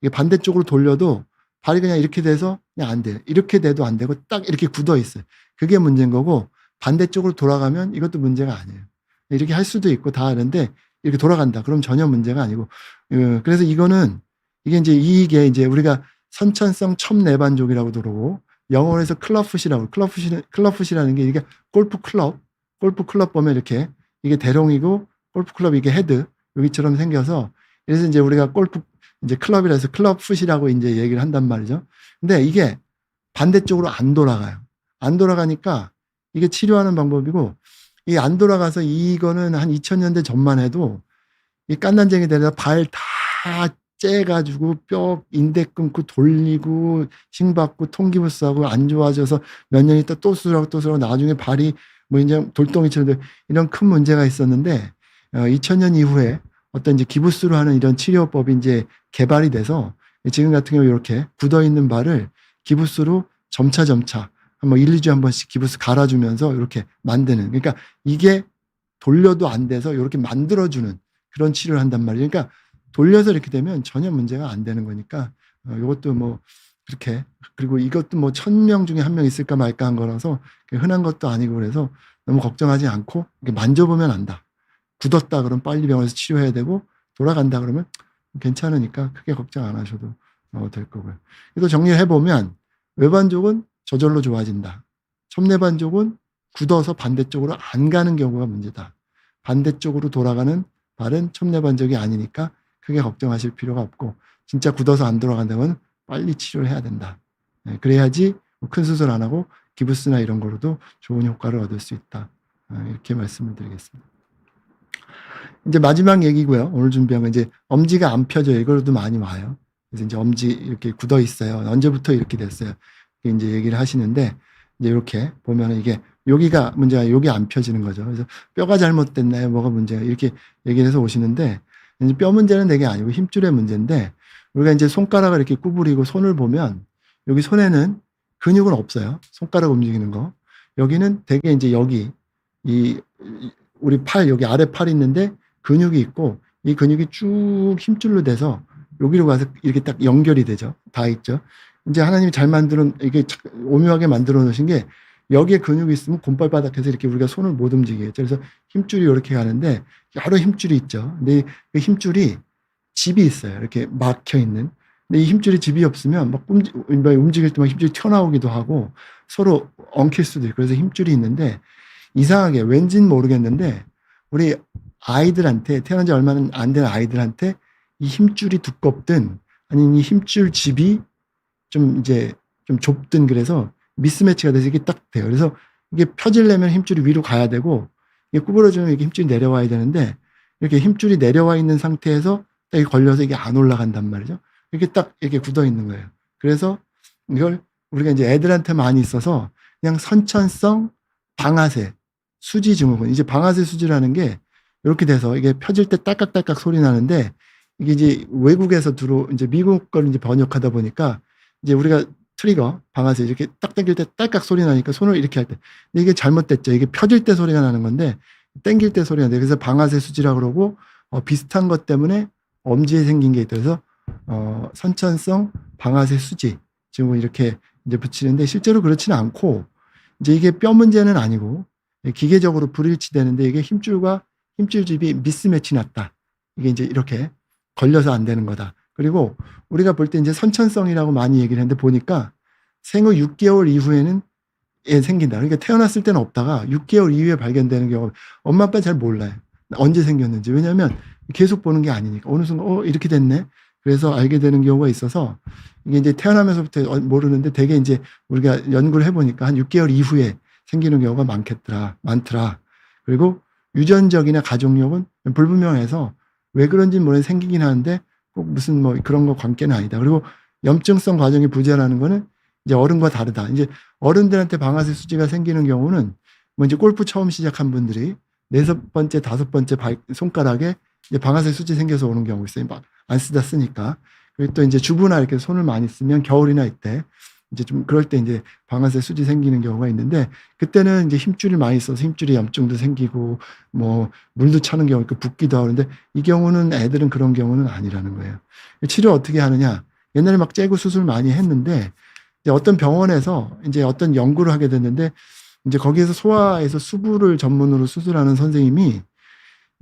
Speaker 1: 이게 반대쪽으로 돌려도 발이 그냥 이렇게 돼서 그냥 안 돼요. 이렇게 돼도 안 되고 딱 이렇게 굳어 있어요. 그게 문제인 거고, 반대쪽으로 돌아가면 이것도 문제가 아니에요. 이렇게 할 수도 있고 다 하는데 이렇게 돌아간다. 그럼 전혀 문제가 아니고, 그래서 이게 이제 우리가 선천성 첩내반족이라고 그러고 영어에서 클럽풋이라고 클럽풋이라는 게 이게 골프 클럽 보면 이렇게 이게 대롱이고 골프 클럽 이게 헤드 여기처럼 생겨서 그래서 이제 우리가 골프 이제 클럽이라서 클럽풋이라고 이제 얘기를 한단 말이죠. 근데 이게 반대쪽으로 안 돌아가요. 안 돌아가니까 이게 치료하는 방법이고 이 안 돌아가서 이거는 한 2000년대 전만 해도 이 깐난쟁이 데려다 발 다 째가지고 뼈 인대 끊고 돌리고 싱받고 통기부스하고 안 좋아져서 몇 년 있다 또 수술하고 나중에 발이 뭐 이제 돌덩이처럼 이런 큰 문제가 있었는데 2000년 이후에 어떤 이제 기부스로 하는 이런 치료법이 이제 개발이 돼서 지금 같은 경우 이렇게 굳어 있는 발을 기부스로 점차 뭐 1, 2주에 한 번씩 기부스 갈아주면서 이렇게 만드는 그러니까 이게 돌려도 안 돼서 이렇게 만들어주는 그런 치료를 한단 말이에요. 그러니까 돌려서 이렇게 되면 전혀 문제가 안 되는 거니까 이것도 뭐 그렇게 그리고 이것도 뭐 1000명 중에 1명 있을까 말까 한 거라서 흔한 것도 아니고 그래서 너무 걱정하지 않고 만져보면 안다. 굳었다 그러면 빨리 병원에서 치료해야 되고 돌아간다 그러면 괜찮으니까 크게 걱정 안 하셔도 될 거고요. 그래서 정리를 해보면 외반족은 저절로 좋아진다. 첩내반족은 굳어서 반대쪽으로 안 가는 경우가 문제다. 반대쪽으로 돌아가는 발은 첩내반족이 아니니까 크게 걱정하실 필요가 없고 진짜 굳어서 안 돌아간다면 빨리 치료를 해야 된다. 그래야지 큰 수술 안 하고 기부스나 이런 거로도 좋은 효과를 얻을 수 있다. 이렇게 말씀을 드리겠습니다. 이제 마지막 얘기고요. 오늘 준비한 건 이제 엄지가 안 펴져요. 이거로도 많이 와요. 그래서 이제 엄지 이렇게 굳어 있어요. 언제부터 이렇게 됐어요. 이제 얘기를 하시는데 이제 이렇게 보면은 이게 여기가 문제가 여기 안 펴지는 거죠. 그래서 뼈가 잘못됐나요? 뭐가 문제가 이렇게 얘기를 해서 오시는데 이제 뼈 문제는 되게 아니고 힘줄의 문제인데 우리가 이제 손가락을 이렇게 구부리고 손을 보면 여기 손에는 근육은 없어요. 손가락 움직이는 거. 여기는 되게 이제 여기 우리 팔 여기 아래 팔이 있는데 근육이 있고 이 근육이 쭉 힘줄로 돼서 여기로 가서 이렇게 딱 연결이 되죠. 다 있죠. 이제 하나님이 잘 이게 오묘하게 만들어 놓으신 게 여기에 근육이 있으면 곰발바닥에서 이렇게 우리가 손을 못 움직이겠죠. 그래서 힘줄이 이렇게 가는데 여러 힘줄이 있죠. 근데 그 힘줄이 집이 있어요. 이렇게 막혀 있는. 근데 이 힘줄이 집이 없으면 막 움직일 때만 힘줄이 튀어나오기도 하고 서로 엉킬 수도 있고 그래서 힘줄이 있는데 이상하게 왠지는 모르겠는데 우리 아이들한테 태어난 지 얼마 안 된 아이들한테 이 힘줄이 두껍든 아니면 이 힘줄 집이 좀 좁든 그래서 미스매치가 돼서 이게 딱 돼요. 그래서 이게 펴지려면 힘줄이 위로 가야 되고 이게 구부러지면 이게 힘줄이 내려와야 되는데 이렇게 힘줄이 내려와 있는 상태에서 딱 이게 걸려서 이게 안 올라간단 말이죠. 이렇게 딱 이렇게 굳어 있는 거예요. 그래서 이걸 우리가 이제 애들한테 많이 있어서 그냥 선천성 방아쇠 수지 증후군. 이제 방아쇠 수지라는 게 이렇게 돼서 이게 펴질 때 딸깍딸깍 소리 나는데 이게 이제 외국에서 이제 미국 걸 이제 번역하다 보니까 이제 우리가 트리거, 방아쇠 이렇게 딱 당길 때 딸깍 소리 나니까 손을 이렇게 할 때. 근데 이게 잘못됐죠. 이게 펴질 때 소리가 나는 건데 당길 때 소리가 나요. 그래서 방아쇠 수지라고 그러고 비슷한 것 때문에 엄지에 생긴 게 있다. 그래서 선천성 방아쇠 수지 지금 이렇게 이제 붙이는데 실제로 그렇지는 않고 이제 이게 뼈 문제는 아니고 기계적으로 불일치되는데 이게 힘줄집이 미스매치 났다. 이게 이제 이렇게 걸려서 안 되는 거다. 그리고 우리가 볼 때 이제 선천성이라고 많이 얘기를 했는데 보니까 생후 6개월 이후에는 생긴다. 그러니까 태어났을 때는 없다가 6개월 이후에 발견되는 경우가 엄마 아빠 잘 몰라요. 언제 생겼는지. 왜냐하면 계속 보는 게 아니니까. 어느 순간 이렇게 됐네. 그래서 알게 되는 경우가 있어서 이게 이제 태어나면서부터 모르는데 되게 이제 우리가 연구를 해보니까 한 6개월 이후에 생기는 경우가 많더라. 그리고 유전적이나 가족력은 불분명해서 왜 그런지는 모르겠는데 생기긴 하는데 꼭 무슨 뭐 그런 거 관계는 아니다. 그리고 염증성 과정이 부재라는 거는 이제 어른과 다르다. 이제 어른들한테 방아쇠 수지가 생기는 경우는 뭐 이제 골프 처음 시작한 분들이 4번째, 5번째 손가락에 이제 방아쇠 수지 생겨서 오는 경우 있어요. 막 안 쓰니까. 그리고 또 이제 주부나 이렇게 손을 많이 쓰면 겨울이나 이때 이제 좀 그럴 때 이제 방아쇠 수지 생기는 경우가 있는데 그때는 이제 힘줄이 많이 있어서 힘줄이 염증도 생기고 뭐 물도 차는 경우 있고 붓기도 하고 그런데 이 경우는 애들은 그런 경우는 아니라는 거예요. 치료 어떻게 하느냐? 옛날에 막 째고 수술 많이 했는데 이제 어떤 병원에서 이제 어떤 연구를 하게 됐는데 이제 거기에서 소아에서 수부를 전문으로 수술하는 선생님이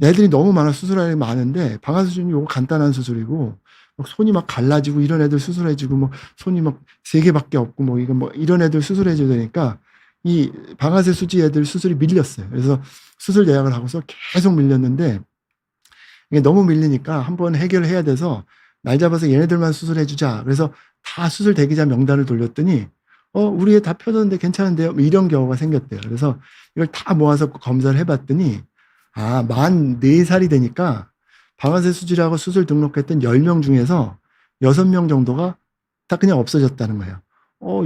Speaker 1: 애들이 너무 많아 수술할 일이 많은데 방아쇠 수술은 이거 간단한 수술이고 막 손이 막 갈라지고 이런 애들 수술해주고 뭐 손이 막 3개밖에 없고 뭐 이거 뭐 이런 애들 수술해줘야 되니까 이 방아쇠 수지 애들 수술이 밀렸어요. 그래서 수술 예약을 하고서 계속 밀렸는데 이게 너무 밀리니까 한번 해결해야 돼서 날 잡아서 얘네들만 수술해주자. 그래서 다 수술 대기자 명단을 돌렸더니 우리 애 다 펴졌는데 괜찮은데요? 뭐 이런 경우가 생겼대요. 그래서 이걸 다 모아서 검사를 해봤더니 만 4살이 되니까 방아쇠 수지라고 수술 등록했던 10명 중에서 6명 정도가 다 그냥 없어졌다는 거예요.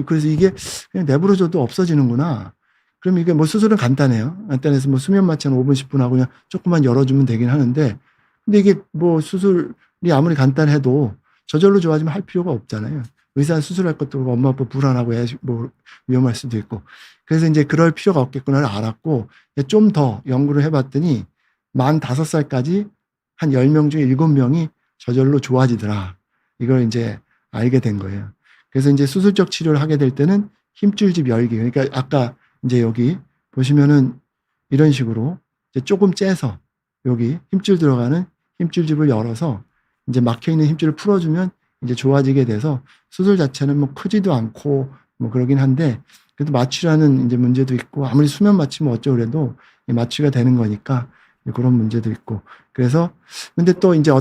Speaker 1: 그래서 이게 그냥 내버려줘도 없어지는구나. 그럼 이게 뭐 수술은 간단해요. 간단해서 뭐 수면 마취 한 5분, 10분 하고 그냥 조금만 열어주면 되긴 하는데, 근데 이게 뭐 수술이 아무리 간단해도 저절로 좋아지면 할 필요가 없잖아요. 의사 수술할 것도 그렇고 엄마 아빠 불안하고 뭐 위험할 수도 있고. 그래서 이제 그럴 필요가 없겠구나를 알았고, 좀 더 연구를 해봤더니 만 5살까지 한 10명 중에 7명이 저절로 좋아지더라. 이걸 이제 알게 된 거예요. 그래서 이제 수술적 치료를 하게 될 때는 힘줄집 열기. 그러니까 아까 이제 여기 보시면은 이런 식으로 이제 조금 째서 여기 힘줄 들어가는 힘줄집을 열어서 이제 막혀 있는 힘줄을 풀어주면 이제 좋아지게 돼서 수술 자체는 뭐 크지도 않고 뭐 그러긴 한데 그래도 마취라는 이제 문제도 있고 아무리 수면 마취면 어쩌고 그래도 마취가 되는 거니까 그런 문제도 있고. 그래서 근데 또 이제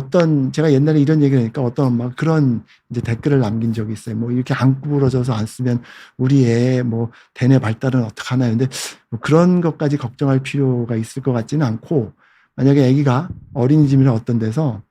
Speaker 1: 제가 옛날에 이런 얘기를 하니까 어떤 엄마가 그런 이제 댓글을 남긴 적이 있어요. 뭐 이렇게 안 구부러져서 안 쓰면 우리 애 뭐 대뇌 발달은 어떡하나요? 근데 뭐 그런 것까지 걱정할 필요가 있을 것 같지는 않고, 만약에 아기가 어린이집이나 어떤 데서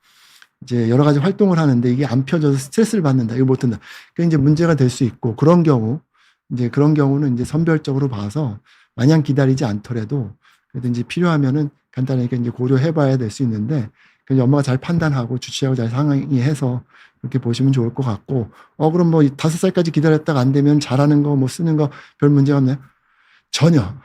Speaker 1: 이제 여러 가지 활동을 하는데 이게 안 펴져서 스트레스를 받는다, 이거 못한다, 그게 이제 문제가 될 수 있고, 그런 경우는 이제 선별적으로 봐서 마냥 기다리지 않더라도 그래도 이제 필요하면은 간단하게 이제 고려해봐야 될 수 있는데, 엄마가 잘 판단하고 주치하고 잘 상의해서 그렇게 보시면 좋을 것 같고, 그럼 뭐 5살까지 기다렸다가 안 되면 잘하는 거 뭐 쓰는 거 별 문제가 없나요? 전혀.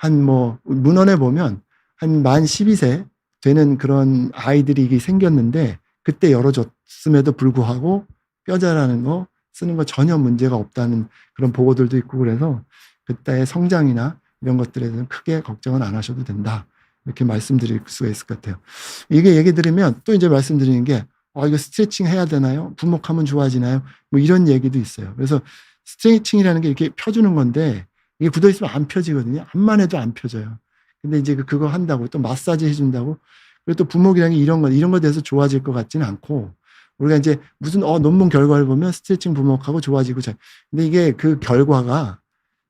Speaker 1: 문헌에 보면 한 만 12세 되는 그런 아이들이 이게 생겼는데 그때 열어줬음에도 불구하고 뼈 자라는 거 쓰는 거 전혀 문제가 없다는 그런 보고들도 있고, 그래서 그때의 성장이나 이런 것들에 대해서는 크게 걱정은 안 하셔도 된다, 이렇게 말씀드릴 수가 있을 것 같아요. 이게 얘기 들으면 또 이제 말씀드리는 게 이거 스트레칭 해야 되나요? 부목하면 좋아지나요? 뭐 이런 얘기도 있어요. 그래서 스트레칭이라는 게 이렇게 펴주는 건데 이게 굳어 있으면 안 펴지거든요. 암만 해도 안 펴져요. 근데 이제 그거 한다고 또 마사지 해준다고, 그리고 또 부목이라는 게 이런 거 돼서 좋아질 것 같지는 않고, 우리가 이제 무슨 논문 결과를 보면 스트레칭 부목하고 좋아지고 근데 이게 그 결과가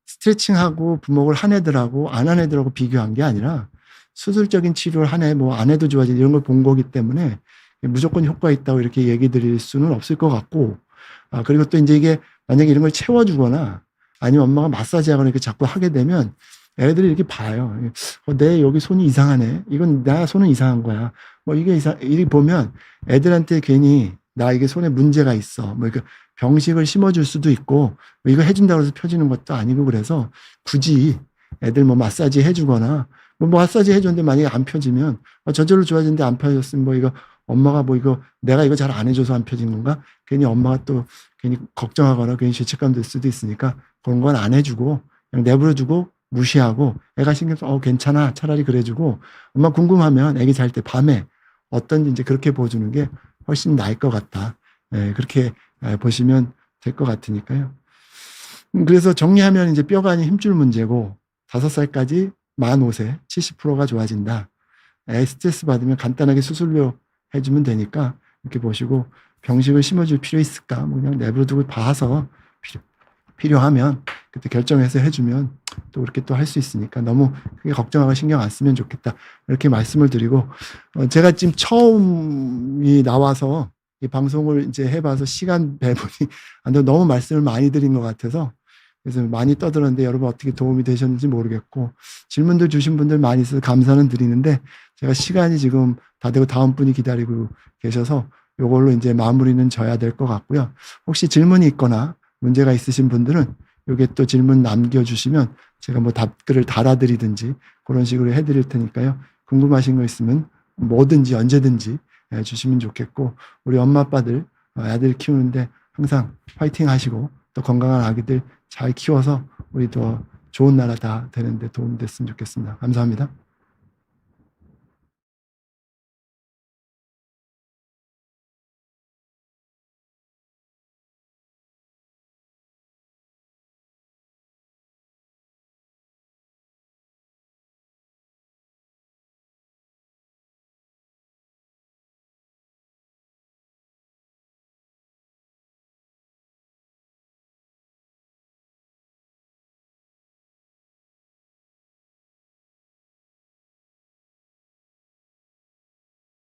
Speaker 1: 스트레칭하고 부목을 한 애들하고 안 한 애들하고 비교한 게 아니라 수술적인 치료를 한 애 뭐 안 해도 좋아지는 이런 걸 본 거기 때문에 무조건 효과 있다고 이렇게 얘기 드릴 수는 없을 것 같고, 그리고 또 이제 이게 만약에 이런 걸 채워주거나 아니면 엄마가 마사지 하거나 이렇게 자꾸 하게 되면 애들이 이렇게 봐요. 내 여기 손이 이상하네. 이건 나 손은 이상한 거야. 뭐 이렇게 보면 애들한테 괜히 나 이게 손에 문제가 있어, 뭐 이렇게 병식을 심어줄 수도 있고, 뭐 이거 해준다고 해서 펴지는 것도 아니고, 그래서 굳이 애들 뭐 마사지 해주거나 뭐 마사지 해줬는데 만약에 안 펴지면 저절로 좋아지는데 안 펴졌으면 뭐 이거 엄마가 뭐 이거 내가 이거 잘 안 해줘서 안 펴진 건가? 괜히 엄마가 또 괜히 걱정하거나 괜히 죄책감 들 수도 있으니까 그런 건 안 해주고 그냥 내버려두고 무시하고, 애가 신경 써 괜찮아 차라리 그래주고, 엄마 궁금하면 애기 잘 때 밤에 어떤지 이제 그렇게 보여주는 게 훨씬 나을 것 같다. 그렇게 보시면 될 것 같으니까요. 그래서 정리하면 이제 뼈가 아닌 힘줄 문제고 5살까지 만 5세 70%가 좋아진다. 애 스트레스 받으면 간단하게 수술료 해주면 되니까 이렇게 보시고, 병식을 심어줄 필요 있을까? 뭐 그냥 내버려두고 봐서 필요하면 그때 결정해서 해주면 또 그렇게 또 할 수 있으니까 너무 크게 걱정하고 신경 안 쓰면 좋겠다, 이렇게 말씀을 드리고, 제가 지금 처음이 나와서 이 방송을 이제 해봐서 시간 배분이 안 돼서 너무 말씀을 많이 드린 것 같아서 그래서 많이 떠들었는데 여러분 어떻게 도움이 되셨는지 모르겠고, 질문들 주신 분들 많이 있어서 감사는 드리는데 제가 시간이 지금 다 되고 다음 분이 기다리고 계셔서 이걸로 이제 마무리는 져야 될 것 같고요. 혹시 질문이 있거나 문제가 있으신 분들은 여기에 또 질문 남겨주시면 제가 뭐 답글을 달아드리든지 그런 식으로 해드릴 테니까요. 궁금하신 거 있으면 뭐든지 언제든지 주시면 좋겠고, 우리 엄마 아빠들 아들 키우는데 항상 파이팅 하시고 또 건강한 아기들 잘 키워서 우리 더 좋은 나라 다 되는데 도움 됐으면 좋겠습니다. 감사합니다.